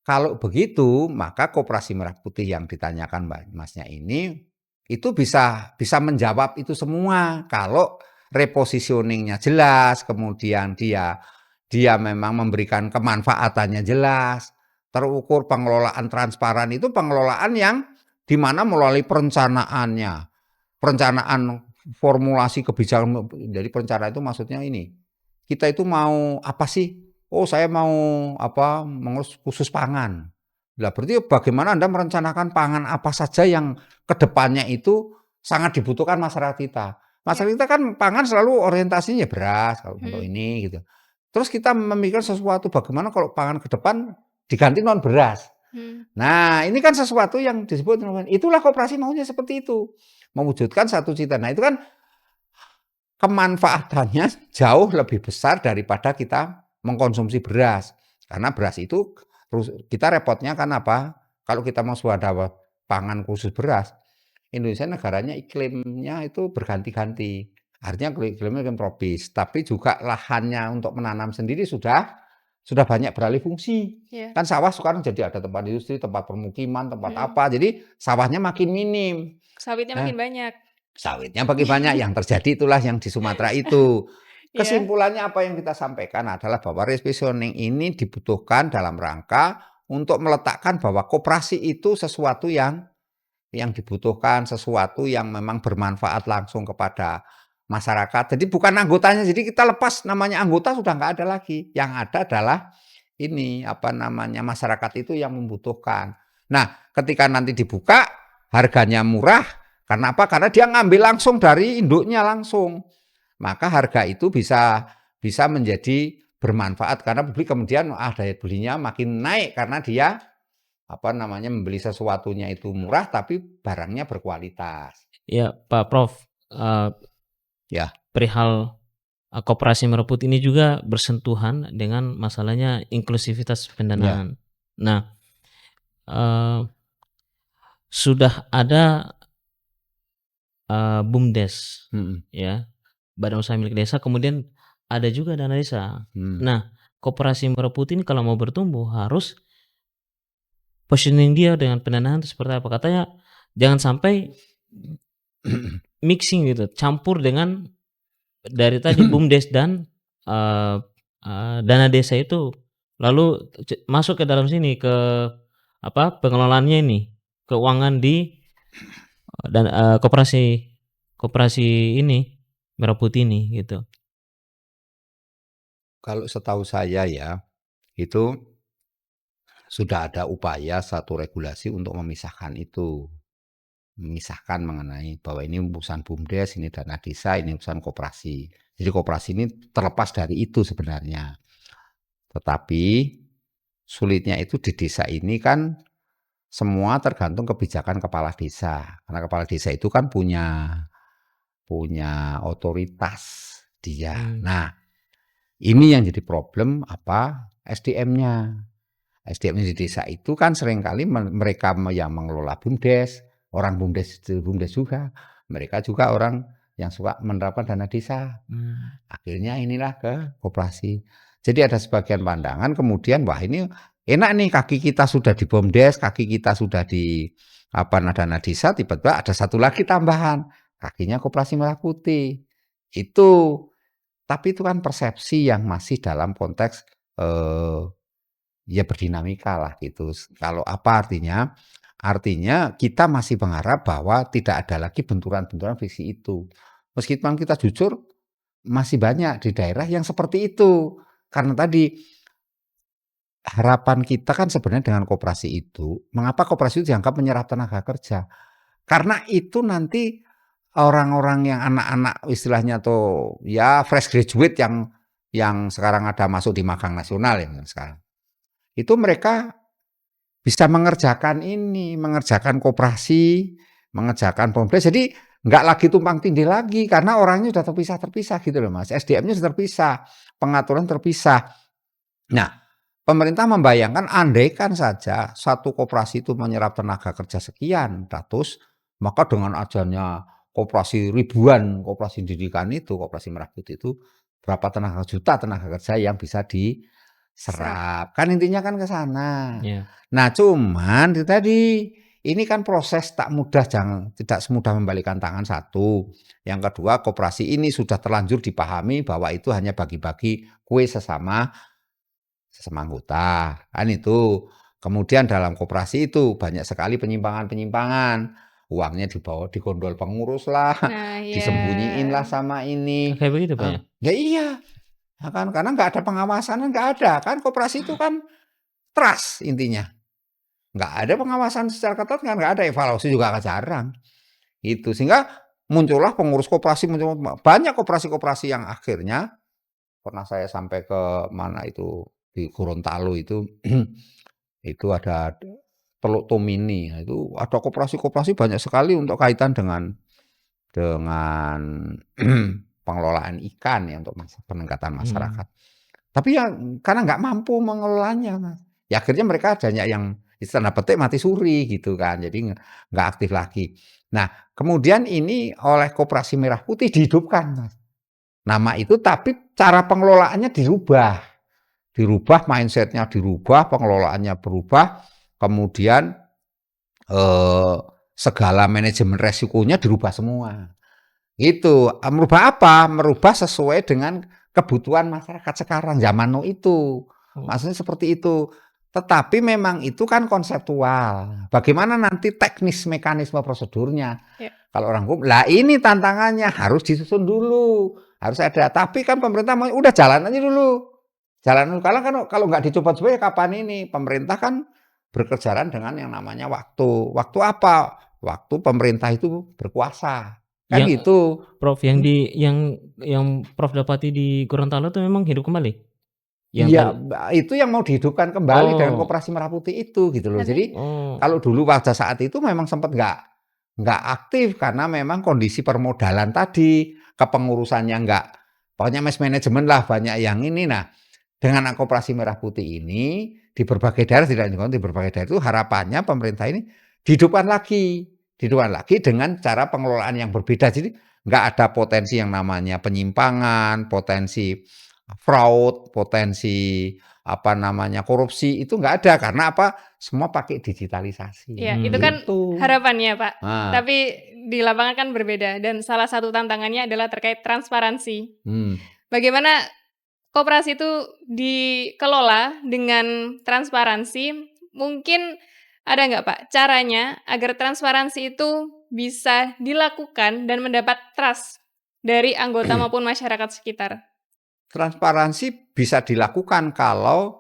Speaker 1: kalau begitu maka koperasi merah putih yang ditanyakan Masnya ini, itu bisa menjawab itu semua kalau repositioning-nya jelas, kemudian dia memang memberikan kemanfaatannya jelas, terukur, pengelolaan transparan itu pengelolaan yang di mana melalui perencanaan formulasi kebijakan. Jadi perencanaan itu maksudnya ini, kita itu mau apa sih? Oh saya mau apa, mengurus khusus pangan. Lah berarti bagaimana Anda merencanakan pangan apa saja yang kedepannya itu sangat dibutuhkan masyarakat kita.
Speaker 2: Ya.
Speaker 1: Masyarakat kita kan pangan selalu orientasinya ya beras kalau untuk
Speaker 2: Mhm.
Speaker 1: ini gitu. Terus kita memikirkan sesuatu bagaimana kalau pangan ke depan diganti non beras.
Speaker 2: Mhm.
Speaker 1: Nah ini kan sesuatu yang disebut, itulah koperasi maunya seperti itu. Mewujudkan satu cita. Nah itu kan kemanfaatannya jauh lebih besar daripada kita mengkonsumsi beras. Karena beras itu kita repotnya kan apa? Kalau kita mau swadaya pangan khusus beras, Indonesia negaranya iklimnya itu berganti-ganti. Artinya iklimnya iklim tropis, tapi juga lahannya untuk menanam sendiri sudah banyak beralih fungsi.
Speaker 2: Iya.
Speaker 1: Kan sawah sekarang jadi ada tempat industri, tempat permukiman, tempat
Speaker 2: Mhm.
Speaker 1: apa. Jadi sawahnya makin minim.
Speaker 2: Sawitnya
Speaker 1: Nah,
Speaker 2: makin banyak.
Speaker 1: sawitnya bagi banyak, yang terjadi itulah yang di Sumatera itu.
Speaker 2: Iya.
Speaker 1: Kesimpulannya apa yang kita sampaikan adalah bahwa repositioning ini dibutuhkan dalam rangka untuk meletakkan bahwa koperasi itu sesuatu yang dibutuhkan, sesuatu yang memang bermanfaat langsung kepada masyarakat. Jadi bukan anggotanya, jadi kita lepas namanya anggota sudah nggak ada lagi. Yang ada adalah ini, apa namanya, masyarakat itu yang membutuhkan. Nah, ketika nanti dibuka, harganya murah, karena apa? Karena dia ngambil langsung dari induknya langsung. Maka harga itu bisa menjadi bermanfaat karena publik kemudian daya belinya makin naik karena dia apa namanya membeli sesuatunya itu murah tapi barangnya berkualitas.
Speaker 3: Ya, Pak Prof, eee,
Speaker 1: Ya,
Speaker 3: perihal, koperasi merah putih ini juga bersentuhan dengan masalahnya inklusivitas
Speaker 1: ya.
Speaker 3: pendanaan. Nah, eee, sudah ada, BUMDes,
Speaker 1: Mhm,
Speaker 3: ya, Badan Usaha Milik Desa, kemudian ada juga dana desa.
Speaker 1: mhm.
Speaker 3: Nah, koperasi merah putih ini kalau mau bertumbuh harus positioning dia dengan pendanaan itu seperti apa? Katanya jangan sampai mixing gitu, campur dengan dari tadi BUMDes dan, eee eee, dana desa itu, lalu masuk ke dalam sini, ke apa, pengelolaannya ini, keuangan di, dan, koperasi koperasi ini, Merah Putih ini, gitu.
Speaker 1: Kalau setahu saya ya, itu sudah ada upaya satu regulasi untuk memisahkan itu. Memisahkan mengenai bahwa ini urusan BUMDes, ini dana desa, ini urusan koperasi. Jadi koperasi ini terlepas dari itu sebenarnya. Tetapi sulitnya itu di desa ini kan semua tergantung kebijakan kepala desa. Karena kepala desa itu kan punya otoritas dia. Nah, ini yang jadi problem apa? SDM-nya. SDM di desa itu kan seringkali mereka yang mengelola BUMDes, orang BUMDes juga, mereka juga orang yang suka menerapkan dana desa. Akhirnya inilah ke koperasi. Jadi ada sebagian pandangan kemudian wah ini enak nih kaki kita sudah di BUMDes, kaki kita sudah di dana desa, tiba-tiba ada satu lagi tambahan, kakinya Koperasi Merah Putih. Itu tapi itu kan persepsi yang masih dalam konteks ya berdinamika lah gitu. Kalau apa artinya? Artinya kita masih berharap bahwa tidak ada lagi benturan-benturan visi itu. Meskipun kita jujur masih banyak di daerah yang seperti itu. Karena tadi harapan kita kan sebenarnya dengan koperasi itu, mengapa koperasi itu dianggap menyerap tenaga kerja? Karena itu nanti orang-orang yang anak-anak istilahnya tuh ya fresh graduate yang sekarang ada masuk di magang nasional ya sekarang. Itu mereka bisa mengerjakan koperasi, mengerjakan BUMDes. Jadi nggak lagi tumpang tindih lagi karena orangnya sudah terpisah gitu loh Mas. SDM-nya sudah terpisah, pengaturan terpisah. Nah, pemerintah membayangkan andaikan saja satu koperasi itu menyerap tenaga kerja sekian ratus, maka dengan adanya koperasi ribuan, koperasi pendidikan itu, Koperasi Merah Putih itu berapa juta tenaga kerja yang bisa diserap. Kan intinya kan ke sana. Nah, cuman itu tadi ini kan proses tak mudah, tidak semudah membalikan tangan satu. Yang kedua, koperasi ini sudah terlanjur dipahami bahwa itu hanya bagi-bagi kue sesama anggota. Kan itu. Kemudian dalam koperasi itu banyak sekali penyimpangan-penyimpangan. Uangnya dibawa di gondol pengurus lah, disembunyiin lah sama ini.
Speaker 3: Kayak begitu Pak ya?
Speaker 1: Ya iya. Ya kan karena nggak ada pengawasan, nggak ada kan koperasi itu kan trust intinya. Nggak ada pengawasan secara ketat kan nggak ada, evaluasi juga jarang. Itu sehingga muncullah pengurus koperasi, banyak koperasi-koperasi yang akhirnya pernah saya sampai ke mana itu di Gorontalo itu itu ada Teluk Tomini, itu ada koperasi-koperasi banyak sekali untuk kaitan dengan pengelolaan ikan ya untuk peningkatan masyarakat. Tapi ya karena nggak mampu mengelolanya, Mas. Ya akhirnya mereka banyak yang tanda petik mati suri gitu kan. Jadi nggak aktif lagi. Nah, kemudian ini oleh Koperasi Merah Putih dihidupkan, Mas. Nama itu tapi cara pengelolaannya dirubah. Dirubah mindset-nya dirubah, pengelolaannya berubah, kemudian segala manajemen resikonya dirubah semua. Gitu. Merubah apa? Merubah sesuai dengan kebutuhan masyarakat sekarang zaman now itu. Maksudnya seperti itu. Tetapi memang itu kan konseptual. Bagaimana nanti teknis mekanisme prosedurnya? Kalau orang hukum, lah ini tantangannya harus disusun dulu, harus ada. Tapi kan pemerintah mau udah jalan aja dulu. Jalan dulu. Kalau nggak dicoba-coba ya kapan ini? Pemerintah kan berkejaran dengan yang namanya waktu. Waktu apa? Waktu pemerintah itu berkuasa. Kan gitu.
Speaker 3: Prof, yang Prof dapati di Gorontalo itu memang hidup kembali?
Speaker 1: Iya, itu yang mau dihidupkan kembali dengan Koperasi Merah Putih itu gitu loh. Jadi kalau dulu pada saat itu memang sempat nggak aktif karena memang kondisi permodalan tadi, kepengurusannya nggak, pokoknya manajemen lah banyak yang ini. Nah, dengan Koperasi Merah Putih ini di berbagai daerah, tidak di berbagai daerah itu harapannya pemerintah ini dihidupkan lagi dengan cara pengelolaan yang berbeda. Jadi nggak ada potensi yang namanya penyimpangan, potensi fraud, potensi korupsi itu nggak ada karena apa? Semua pakai digitalisasi.
Speaker 2: Iya, itu kan harapannya Pak. Tapi di lapangan kan berbeda dan salah satu tantangannya adalah terkait transparansi. Bagaimana koperasi itu dikelola dengan transparansi? Mungkin ada nggak Pak caranya agar transparansi itu bisa dilakukan dan mendapat trust dari anggota maupun masyarakat sekitar?
Speaker 1: Transparansi bisa dilakukan kalau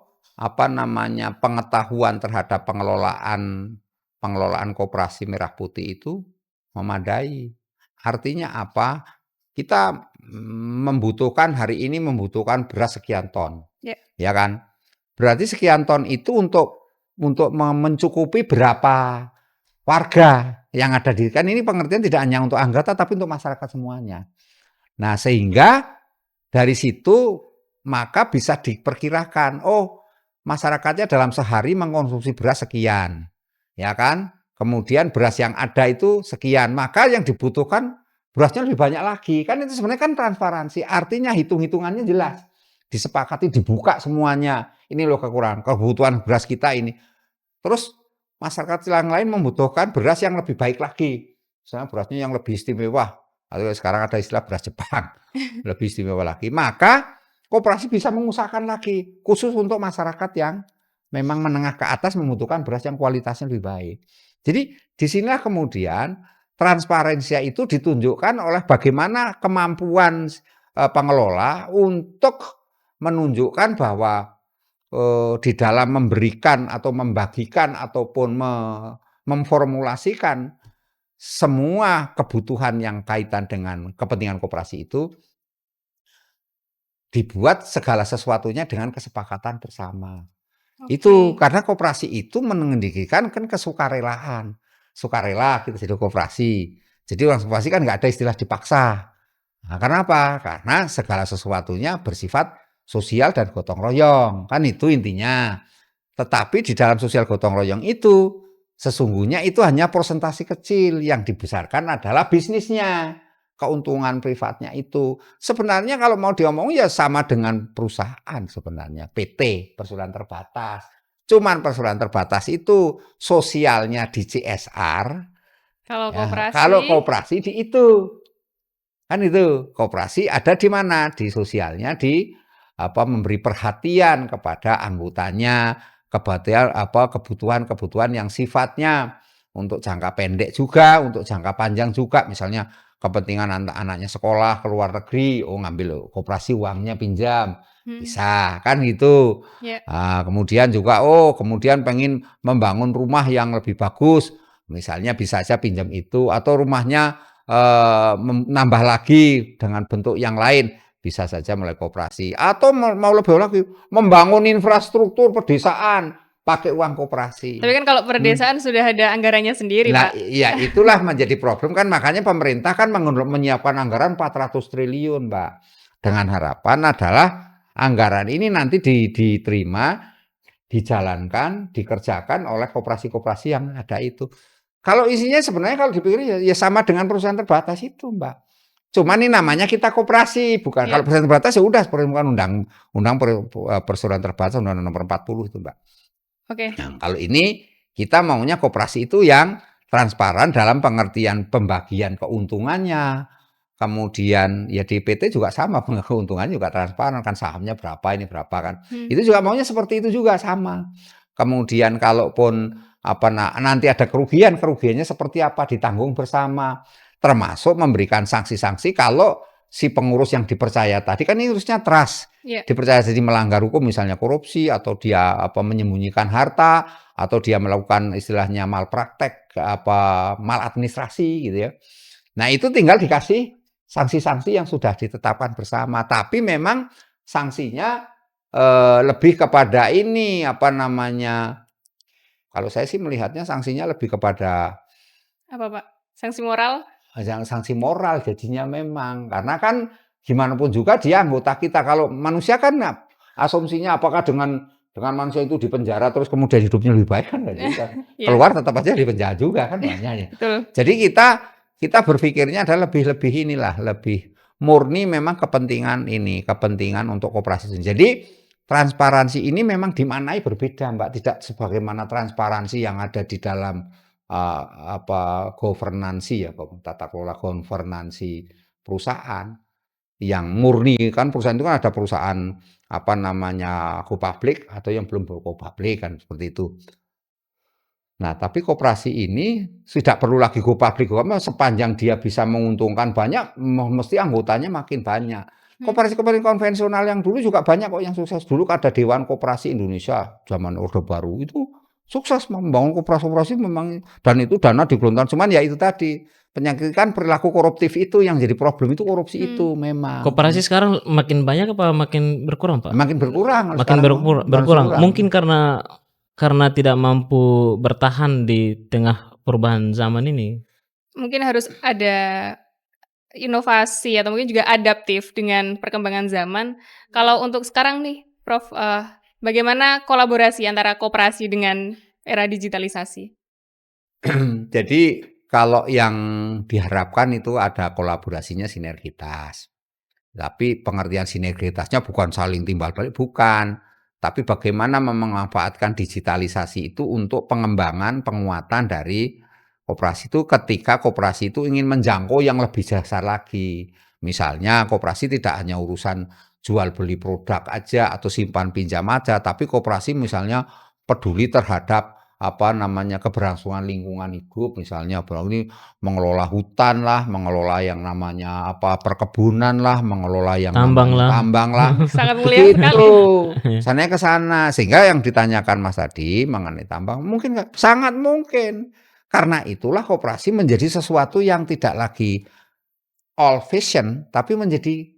Speaker 1: pengetahuan terhadap pengelolaan Koperasi Merah Putih itu memadai. Artinya apa? kita membutuhkan hari ini membutuhkan beras sekian ton,
Speaker 2: Ya.
Speaker 1: ya kan? Berarti sekian ton itu untuk mencukupi berapa warga yang ada di kan ini pengertian tidak hanya untuk anggota tapi untuk masyarakat semuanya. Nah, sehingga dari situ maka bisa diperkirakan, oh masyarakatnya dalam sehari mengkonsumsi beras sekian, ya kan? Kemudian beras yang ada itu sekian, maka yang dibutuhkan berasnya lebih banyak lagi. Kan itu sebenarnya kan transparansi, artinya hitung-hitungannya jelas. Disepakati, dibuka semuanya. Ini loh kekurangan, kebutuhan beras kita ini. Terus masyarakat yang lain membutuhkan beras yang lebih baik lagi. Misalnya berasnya yang lebih istimewa. Atau sekarang ada istilah beras Jepang. Lebih istimewa lagi. Maka koperasi bisa mengusahakan lagi. Khusus untuk masyarakat yang memang menengah ke atas membutuhkan beras yang kualitasnya lebih baik. Jadi disinilah kemudian transparansi itu ditunjukkan oleh bagaimana kemampuan pengelola untuk menunjukkan bahwa di dalam memberikan atau membagikan ataupun memformulasikan semua kebutuhan yang kaitan dengan kepentingan koperasi itu dibuat segala sesuatunya dengan kesepakatan bersama. Itu karena koperasi itu meninggikan kan kesukarelaan. Sukarela kita jadi koperasi. Jadi orang koperasi kan nggak ada istilah dipaksa. Nah, karena apa? Karena segala sesuatunya bersifat sosial dan gotong royong. Kan itu intinya. Tetapi di dalam sosial gotong royong itu sesungguhnya itu hanya persentase kecil, yang dibesarkan adalah bisnisnya, keuntungan privatnya itu. Sebenarnya kalau mau diomongin ya sama dengan perusahaan sebenarnya, PT, perseroan terbatas. Cuman perseroan terbatas itu sosialnya di CSR,
Speaker 2: Kalau
Speaker 1: ya,
Speaker 2: koperasi,
Speaker 1: kalau koperasi di itu. Kan itu, koperasi ada di mana? Di sosialnya, di memberi perhatian kepada anggotanya, kebutuhan-kebutuhan yang sifatnya untuk jangka pendek juga, untuk jangka panjang juga. Misalnya kepentingan anaknya sekolah ke luar negeri, ngambil koperasi uangnya pinjam, bisa kan gitu.
Speaker 2: ya.
Speaker 1: Kemudian juga kemudian pengen membangun rumah yang lebih bagus, misalnya bisa aja pinjam itu, atau rumahnya nambah lagi dengan bentuk yang lain, bisa saja mulai koperasi. Atau mau lebih lagi membangun infrastruktur pedesaan pakai uang koperasi.
Speaker 2: Tapi kan kalau perdesaan sudah ada anggarannya sendiri,
Speaker 1: Nah,
Speaker 2: Pak.
Speaker 1: ya itulah menjadi problem kan, makanya pemerintah kan menyiapkan anggaran 400 triliun, Mbak. Dengan harapan adalah anggaran ini nanti diterima, dijalankan, dikerjakan oleh koperasi-koperasi yang ada itu. Kalau isinya sebenarnya kalau dipikir ya sama dengan perusahaan terbatas itu, Mbak. Cuman ini namanya kita koperasi, bukan kalau perusahaan terbatas ya udah peruntukan undang perseroan terbatas Undang Nomor 40 itu, Mbak.
Speaker 2: Oke.
Speaker 1: Nah, kalau ini kita maunya koperasi itu yang transparan dalam pengertian pembagian keuntungannya. Kemudian ya di PT juga sama, keuntungannya juga transparan kan, sahamnya berapa, ini berapa kan. Itu juga maunya seperti itu juga sama. Kemudian kalaupun nanti ada kerugiannya seperti apa ditanggung bersama, termasuk memberikan sanksi-sanksi kalau si pengurus yang dipercaya tadi kan ini harusnya trust, dipercaya jadi melanggar hukum, misalnya korupsi atau dia menyembunyikan harta atau dia melakukan istilahnya malpraktek, maladministrasi gitu ya. Nah, itu tinggal dikasih sanksi-sanksi yang sudah ditetapkan bersama, tapi memang sanksinya lebih kepada ini kalau saya sih melihatnya sanksinya lebih kepada
Speaker 2: apa, Pak? Sanksi moral?
Speaker 1: Sanksi moral jadinya memang. Karena kan gimana pun juga dia anggota kita. Kalau manusia kan asumsinya apakah dengan manusia itu di penjara terus kemudian hidupnya lebih baik kan enggak juga. Keluar tetap aja di penjara juga kan banyak. Jadi kita berpikirnya adalah lebih murni memang kepentingan untuk koperasi. Jadi transparansi ini memang dimaknai berbeda, Mbak. Tidak sebagaimana transparansi yang ada di dalam governansi ya, tata kelola governansi perusahaan yang murni kan. Perusahaan itu kan ada perusahaan go public atau yang belum go public kan, seperti itu. Nah, tapi koperasi ini tidak perlu lagi go public, sepanjang dia bisa menguntungkan banyak, mesti anggotanya makin banyak. Koperasi-koperasi konvensional yang dulu juga banyak kok yang sukses. Dulu ada Dewan Koperasi Indonesia zaman Orde Baru itu sukses membangun koperasi-koperasi memang, dan itu dana digelontorkan. Cuman ya itu tadi, penyakit kan perilaku koruptif itu yang jadi problem itu korupsi itu memang.
Speaker 3: Koperasi sekarang makin banyak apa makin berkurang, Pak?
Speaker 1: Makin berkurang
Speaker 3: Makin
Speaker 1: sekarang,
Speaker 3: berkurang. Mungkin karena tidak mampu bertahan di tengah perubahan zaman ini.
Speaker 2: Mungkin harus ada inovasi atau mungkin juga adaptif dengan perkembangan zaman. Kalau untuk sekarang nih, Prof, bagaimana kolaborasi antara koperasi dengan era digitalisasi?
Speaker 1: Jadi kalau yang diharapkan itu ada kolaborasinya sinergitas. Tapi pengertian sinergitasnya bukan saling timbal balik, bukan. Tapi bagaimana memanfaatkan digitalisasi itu untuk pengembangan, penguatan dari koperasi itu ketika koperasi itu ingin menjangkau yang lebih dasar lagi. Misalnya koperasi tidak hanya urusan jual beli produk aja atau simpan pinjam aja, tapi koperasi misalnya peduli terhadap keberlangsungan lingkungan hidup, misalnya ini mengelola hutan lah, mengelola yang namanya perkebunan lah, mengelola yang
Speaker 3: Tambang lah.
Speaker 1: tambang lah.
Speaker 2: Sangat mulia sekali.
Speaker 1: Itu sana ke sana, sehingga yang ditanyakan Mas tadi mengenai tambang mungkin nggak, sangat mungkin. Karena itulah koperasi menjadi sesuatu yang tidak lagi old fashion tapi menjadi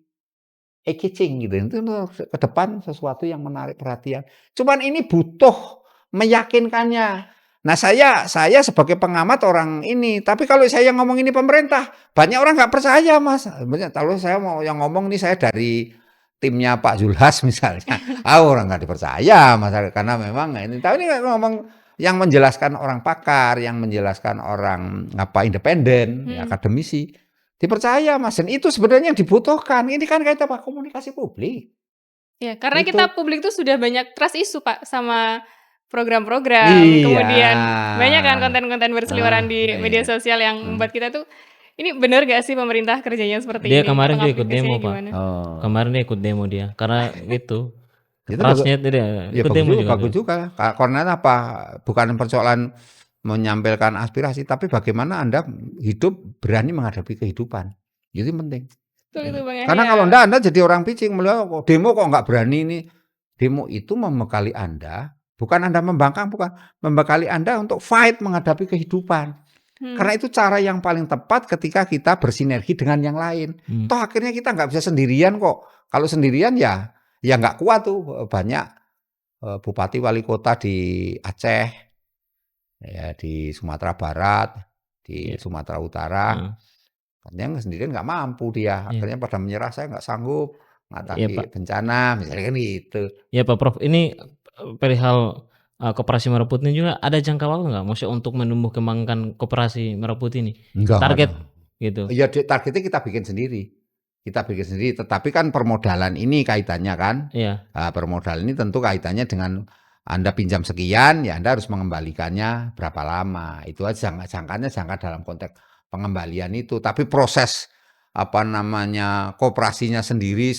Speaker 1: eye-catching gitu. Itu ke depan sesuatu yang menarik perhatian. Cuman ini butuh meyakinkannya. Nah, saya sebagai pengamat orang ini, tapi kalau saya ngomong ini pemerintah, banyak orang nggak percaya, Mas. Kalau saya mau yang ngomong ini saya dari timnya Pak Zulhas misalnya, orang nggak dipercaya, Mas, karena memang ini. Tapi ini ngomong yang menjelaskan orang pakar, yang menjelaskan orang independen, akademisi, dipercaya, Mas. Dan itu sebenarnya yang dibutuhkan. Ini kan kayak komunikasi publik.
Speaker 2: Ya, karena
Speaker 1: Itu.
Speaker 2: kita publik tuh sudah banyak trust issue, Pak, sama program-program, kemudian banyak kan konten-konten berseliweran di media sosial yang membuat kita tuh, ini benar gak sih pemerintah kerjanya seperti
Speaker 3: Dia
Speaker 2: ini?
Speaker 3: kemarin dia ikut demo, Pak.
Speaker 2: Gimana?
Speaker 3: Kemarin dia ikut demo dia. Karena itu.
Speaker 1: Itu
Speaker 3: Trustnya dia
Speaker 1: ya
Speaker 3: ikut demo juga.
Speaker 1: bagus juga. Karena apa? Bukan persoalan menyampaikan aspirasi, tapi bagaimana Anda hidup berani menghadapi kehidupan. Itu penting.
Speaker 2: Betul itu, Bang Yahya.
Speaker 1: Karena kalau Anda jadi orang picik, demo kok nggak berani ini. Demo itu membekali Anda, bukan Anda membangkang, bukan. Membekali Anda untuk fight menghadapi kehidupan. Karena itu cara yang paling tepat ketika kita bersinergi dengan yang lain. Toh akhirnya kita nggak bisa sendirian kok. Kalau sendirian ya nggak kuat tuh. Banyak bupati wali kota di Aceh, ya di Sumatera Barat, di Sumatera Utara. Katanya sendirian nggak mampu dia. Akhirnya pada menyerah, saya nggak sanggup mengatasi bencana, misalnya kan gitu.
Speaker 3: Ya Pak Prof, ini perihal koperasi merah putih ini juga ada jangka waktu nggak? Maksudnya untuk menumbuh kembangkan koperasi merah putih ini?
Speaker 1: Enggak,
Speaker 3: target gitu.
Speaker 1: Ya targetnya kita bikin sendiri. Tetapi kan permodalan ini kaitannya kan.
Speaker 3: Iya.
Speaker 1: Permodalan ini tentu kaitannya dengan Anda pinjam sekian, ya Anda harus mengembalikannya berapa lama. Itu aja jangkanya dalam konteks pengembalian itu. Tapi proses koperasinya sendiri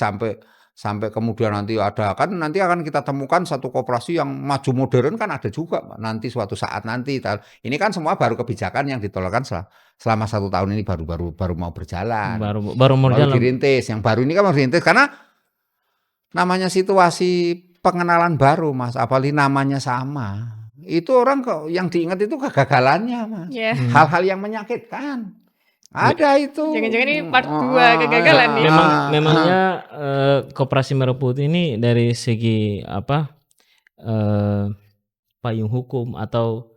Speaker 1: sampai kemudian nanti akan kita temukan satu koperasi yang maju modern kan ada juga nanti suatu saat nanti. Ini kan semua baru kebijakan yang ditolakkan selama 1 tahun ini baru mau berjalan.
Speaker 3: Baru
Speaker 1: dirintis. Yang baru ini kan harus dirintis karena namanya situasi pengenalan baru, Mas. Apalagi namanya sama. Itu orang yang diingat itu kegagalannya, Mas. Hal-hal yang menyakitkan. Ada itu.
Speaker 2: Jangan-jangan ini part 2 kegagalan nih.
Speaker 3: Memangnya koperasi merah putih ini dari segi payung hukum atau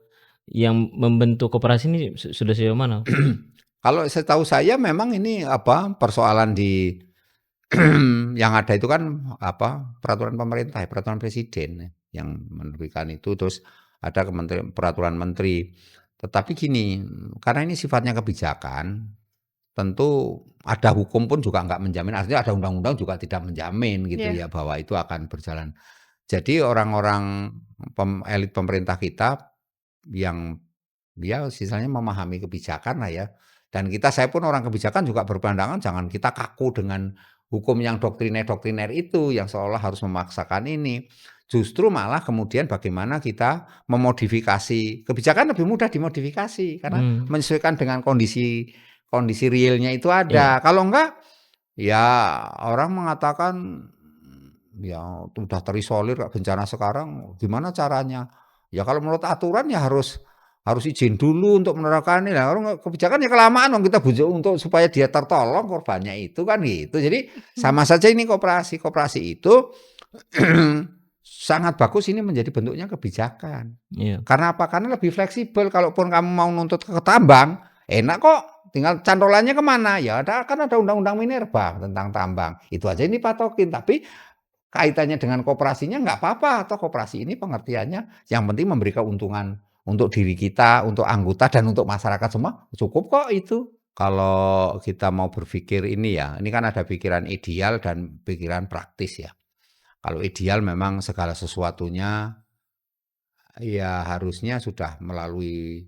Speaker 3: yang membentuk koperasi ini sudah sejauh mana?
Speaker 1: Kalau setahu saya memang ini persoalan di yang ada itu kan peraturan pemerintah, peraturan presiden yang menerbitkan itu, terus ada peraturan menteri. Tetapi gini, karena ini sifatnya kebijakan, tentu ada hukum pun juga nggak menjamin, artinya ada undang-undang juga tidak menjamin gitu ya bahwa itu akan berjalan. Jadi orang-orang elit pemerintah kita yang sisanya memahami kebijakan lah ya. Dan saya pun orang kebijakan juga berpandangan jangan kita kaku dengan hukum yang doktriner itu yang seolah harus memaksakan ini. Justru malah kemudian bagaimana kita memodifikasi kebijakan, lebih mudah dimodifikasi karena menyesuaikan dengan kondisi realnya itu ada. Kalau enggak ya orang mengatakan ya udah terisolir bencana sekarang, gimana caranya Ya kalau menurut aturan ya harus izin dulu untuk menerapkan ini. Nah, kalau kebijakan ya kelamaan dong kita bujuk untuk supaya dia tertolong korbannya itu kan gitu. Jadi sama saja ini koperasi. Koperasi itu sangat bagus ini menjadi bentuknya kebijakan.
Speaker 3: Iya.
Speaker 1: Karena apa? Karena lebih fleksibel. Kalaupun kamu mau nuntut ke tambang, enak kok. Tinggal cantolannya kemana? Ya kan ada undang-undang Minerba tentang tambang. Itu aja ini patokin. Tapi kaitannya dengan koperasinya nggak apa-apa. Atau koperasi ini pengertiannya yang penting memberi keuntungan untuk diri kita, untuk anggota, dan untuk masyarakat semua. Cukup kok itu. Kalau kita mau berpikir ini ya, ini kan ada pikiran ideal dan pikiran praktis ya. Kalau ideal memang segala sesuatunya ya harusnya sudah melalui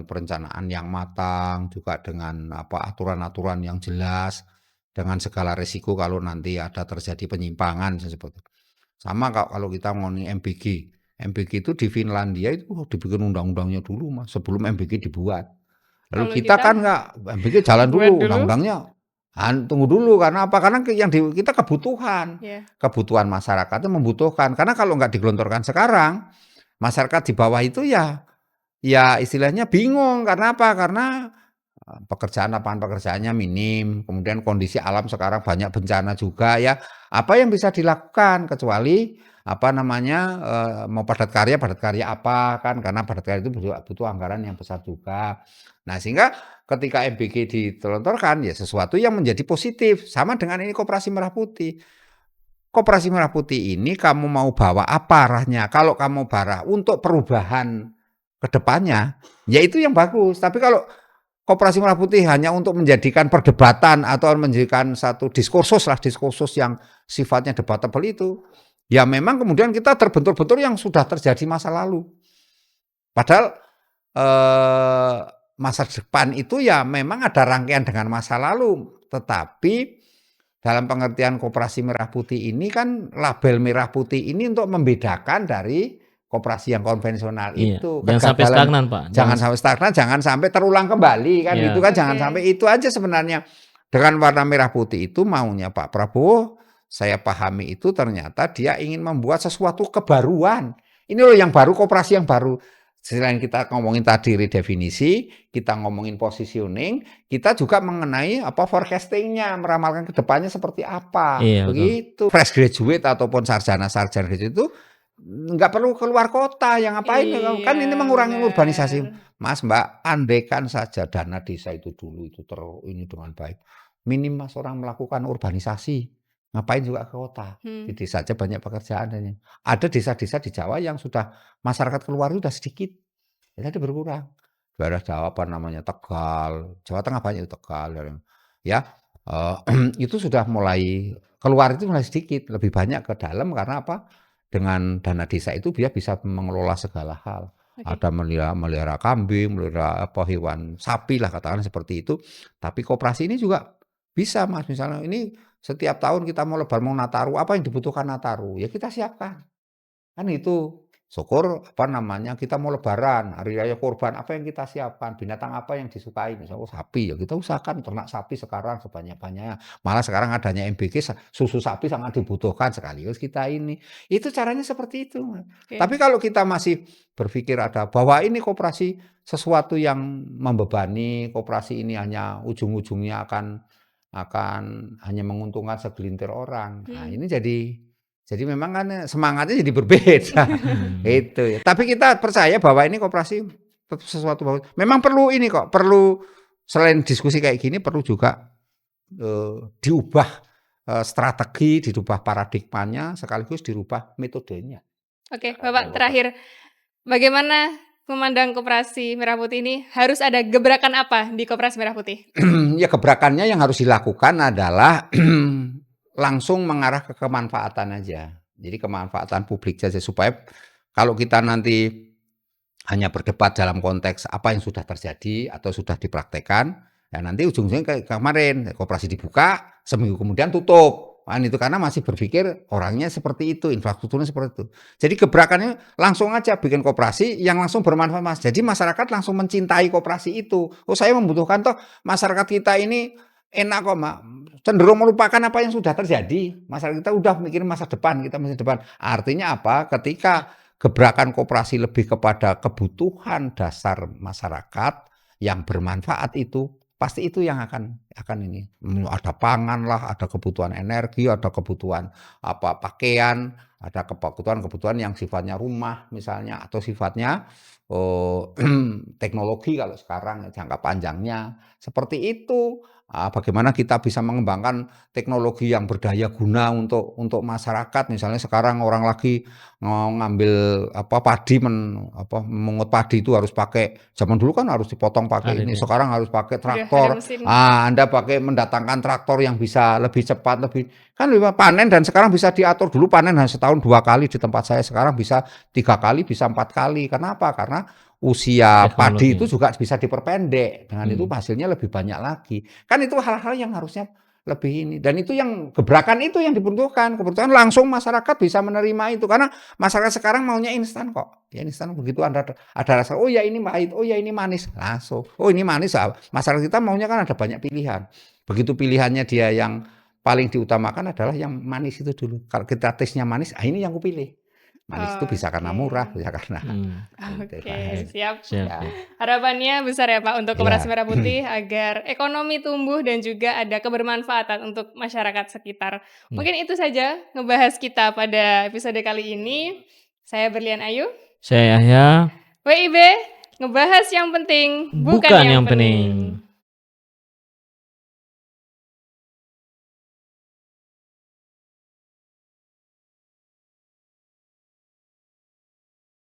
Speaker 1: perencanaan yang matang, juga dengan aturan-aturan yang jelas, dengan segala risiko kalau nanti ada terjadi penyimpangan seperti itu. Sama kalau kita ngomongin MBG. MBG itu di Finlandia itu dibikin undang-undangnya dulu Mas, sebelum MBG dibuat. Lalu
Speaker 2: Kalau
Speaker 1: kita
Speaker 2: kita
Speaker 1: kan nggak, MBG jalan
Speaker 2: buat
Speaker 1: dulu,
Speaker 2: dulu.
Speaker 1: undang-undangnya tunggu dulu. Karena apa? Karena yang kita kebutuhan.
Speaker 2: Ya.
Speaker 1: Kebutuhan masyarakatnya membutuhkan. Karena kalau nggak digelontorkan sekarang, masyarakat di bawah itu ya istilahnya bingung. Karena apa? Karena lapangan pekerjaannya minim, kemudian kondisi alam sekarang banyak bencana juga ya. Apa yang bisa dilakukan kecuali mau padat karya apa kan, karena padat karya itu butuh anggaran yang besar juga. Nah, sehingga ketika MBG ditelontorkan ya sesuatu yang menjadi positif. Sama dengan ini Koperasi Merah Putih. Koperasi Merah Putih ini kamu mau bawa apa arahnya? Kalau kamu bawa untuk perubahan ke depannya, ya itu yang bagus. Tapi kalau Koperasi Merah Putih hanya untuk menjadikan perdebatan atau menjadikan satu diskursus yang sifatnya debatable itu, ya memang kemudian kita terbentur-bentur yang sudah terjadi masa lalu. Padahal masa depan itu ya memang ada rangkaian dengan masa lalu, tetapi dalam pengertian Koperasi Merah Putih ini kan label merah putih ini untuk membedakan dari koperasi yang konvensional
Speaker 3: Iya.
Speaker 1: itu.
Speaker 3: Jangan sampai stagnan, Pak.
Speaker 1: Jangan sampai stagnan, jangan sampai terulang kembali kan
Speaker 3: Iya.
Speaker 1: itu kan jangan sampai itu aja sebenarnya. Dengan warna merah putih itu maunya Pak Prabowo, saya pahami itu ternyata dia ingin membuat sesuatu kebaruan. Ini loh yang baru, koperasi yang baru. Selain kita ngomongin tadi redefinisi, kita ngomongin positioning, kita juga mengenai forecastingnya, meramalkan ke depannya seperti apa.
Speaker 3: Iya, betul.
Speaker 1: Begitu. Fresh graduate ataupun sarjana itu nggak perlu keluar kota, yang ngapain? Kan ini mengurangi
Speaker 2: benar.
Speaker 1: urbanisasi. Mas Mbak, andaikan saja dana desa itu dulu itu ini dengan baik. Minim Mas orang melakukan urbanisasi. Ngapain juga ke kota? Di desa aja banyak pekerjaan. Ada desa-desa di Jawa yang sudah masyarakat keluar itu sudah sedikit. Jadi berkurang. Daerah Jawa Tegal, Jawa Tengah banyak Tegal. Ya, itu sudah mulai keluar itu mulai sedikit, lebih banyak ke dalam karena apa? Dengan dana desa itu dia bisa mengelola segala hal. Ada melihara kambing, melihara hewan sapi lah katakan seperti itu. Tapi koperasi ini juga bisa Mas, misalnya ini setiap tahun kita mau lebaran, mau Nataru, apa yang dibutuhkan Nataru? Ya kita siapkan. Kan itu. Syukur kita mau lebaran, hari raya kurban, apa yang kita siapkan? Binatang apa yang disukai? Misalnya sapi, ya kita usahakan ternak sapi sekarang sebanyak-banyaknya. Malah sekarang adanya MBG, susu sapi sangat dibutuhkan sekaligus kita ini. Itu caranya seperti itu.
Speaker 2: Oke.
Speaker 1: Tapi kalau kita masih berpikir bahwa ini koperasi sesuatu yang membebani, koperasi ini hanya ujung-ujungnya akan hanya menguntungkan segelintir orang. Nah, ini jadi memang kan semangatnya jadi berbeda. Itu ya. Tapi kita percaya bahwa ini koperasi sesuatu bagus. Memang perlu ini kok, perlu selain diskusi kayak gini perlu juga diubah strategi, dirubah paradigmanya, sekaligus dirubah metodenya.
Speaker 2: Oke, Bapak terakhir, bagaimana memandang Koperasi Merah Putih ini? Harus ada gebrakan apa di Koperasi Merah Putih?
Speaker 1: Ya gebrakannya yang harus dilakukan adalah langsung mengarah ke kemanfaatan aja. Jadi kemanfaatan publik saja supaya kalau kita nanti hanya berdebat dalam konteks apa yang sudah terjadi atau sudah dipraktekkan, ya nanti ujung-ujungnya kayak kemarin koperasi dibuka, seminggu kemudian tutup. Kan itu karena masih berpikir orangnya seperti itu, infrastrukturnya seperti itu. Jadi gebrakannya langsung aja bikin koperasi yang langsung bermanfaat Mas. Jadi masyarakat langsung mencintai koperasi itu. Oh saya membutuhkan toh masyarakat kita ini enak kok Mak. Cenderung melupakan apa yang sudah terjadi. Masyarakat kita udah mikirin masa depan, kita masa depan. Artinya apa? Ketika gebrakan koperasi lebih kepada kebutuhan dasar masyarakat yang bermanfaat itu, pasti itu yang akan ini. Ada pangan lah, ada kebutuhan energi, ada kebutuhan pakaian, ada kebutuhan yang sifatnya rumah misalnya, atau sifatnya teknologi kalau sekarang jangka panjangnya seperti itu. Bagaimana kita bisa mengembangkan teknologi yang berdaya guna untuk masyarakat. Misalnya sekarang orang lagi ngambil padi, memungut padi itu harus pakai, zaman dulu kan harus dipotong pakai ini, sekarang harus pakai
Speaker 2: Udah ada
Speaker 1: traktor.
Speaker 2: mesin.
Speaker 1: Anda pakai mendatangkan traktor yang bisa lebih cepat, lebih panen, dan sekarang bisa diatur. Dulu panen hanya setahun 2 kali di tempat saya, sekarang bisa 3 kali, bisa 4 kali. Kenapa? Karena usia padi itu
Speaker 3: Teknologi.
Speaker 1: juga bisa diperpendek. Dengan itu hasilnya lebih banyak lagi. Kan itu hal-hal yang harusnya lebih ini. Dan itu yang gebrakan itu yang dibutuhkan. Kebetulan langsung masyarakat bisa menerima itu. Karena masyarakat sekarang maunya instan kok. Ya instan, begitu ada rasa, oh ya ini pahit, oh ya ini manis, langsung. Oh ini manis. Masyarakat kita maunya kan ada banyak pilihan. Begitu pilihannya dia yang paling diutamakan adalah yang manis itu dulu. Kalau kita tesnya manis, ini yang kupilih. Manis itu bisa karena murah, bisa karena
Speaker 2: Oke, siap.
Speaker 3: Siap.
Speaker 2: Harapannya besar ya Pak untuk
Speaker 1: Iya.
Speaker 2: Koperasi Merah Putih agar ekonomi tumbuh dan juga ada kebermanfaatan untuk masyarakat sekitar. Mungkin itu saja ngebahas kita pada episode kali ini. Saya Berlian Ayu,
Speaker 3: Saya Yahya.
Speaker 2: WIB, ngebahas yang penting bukan
Speaker 3: Bukan yang
Speaker 2: pening.
Speaker 3: pening.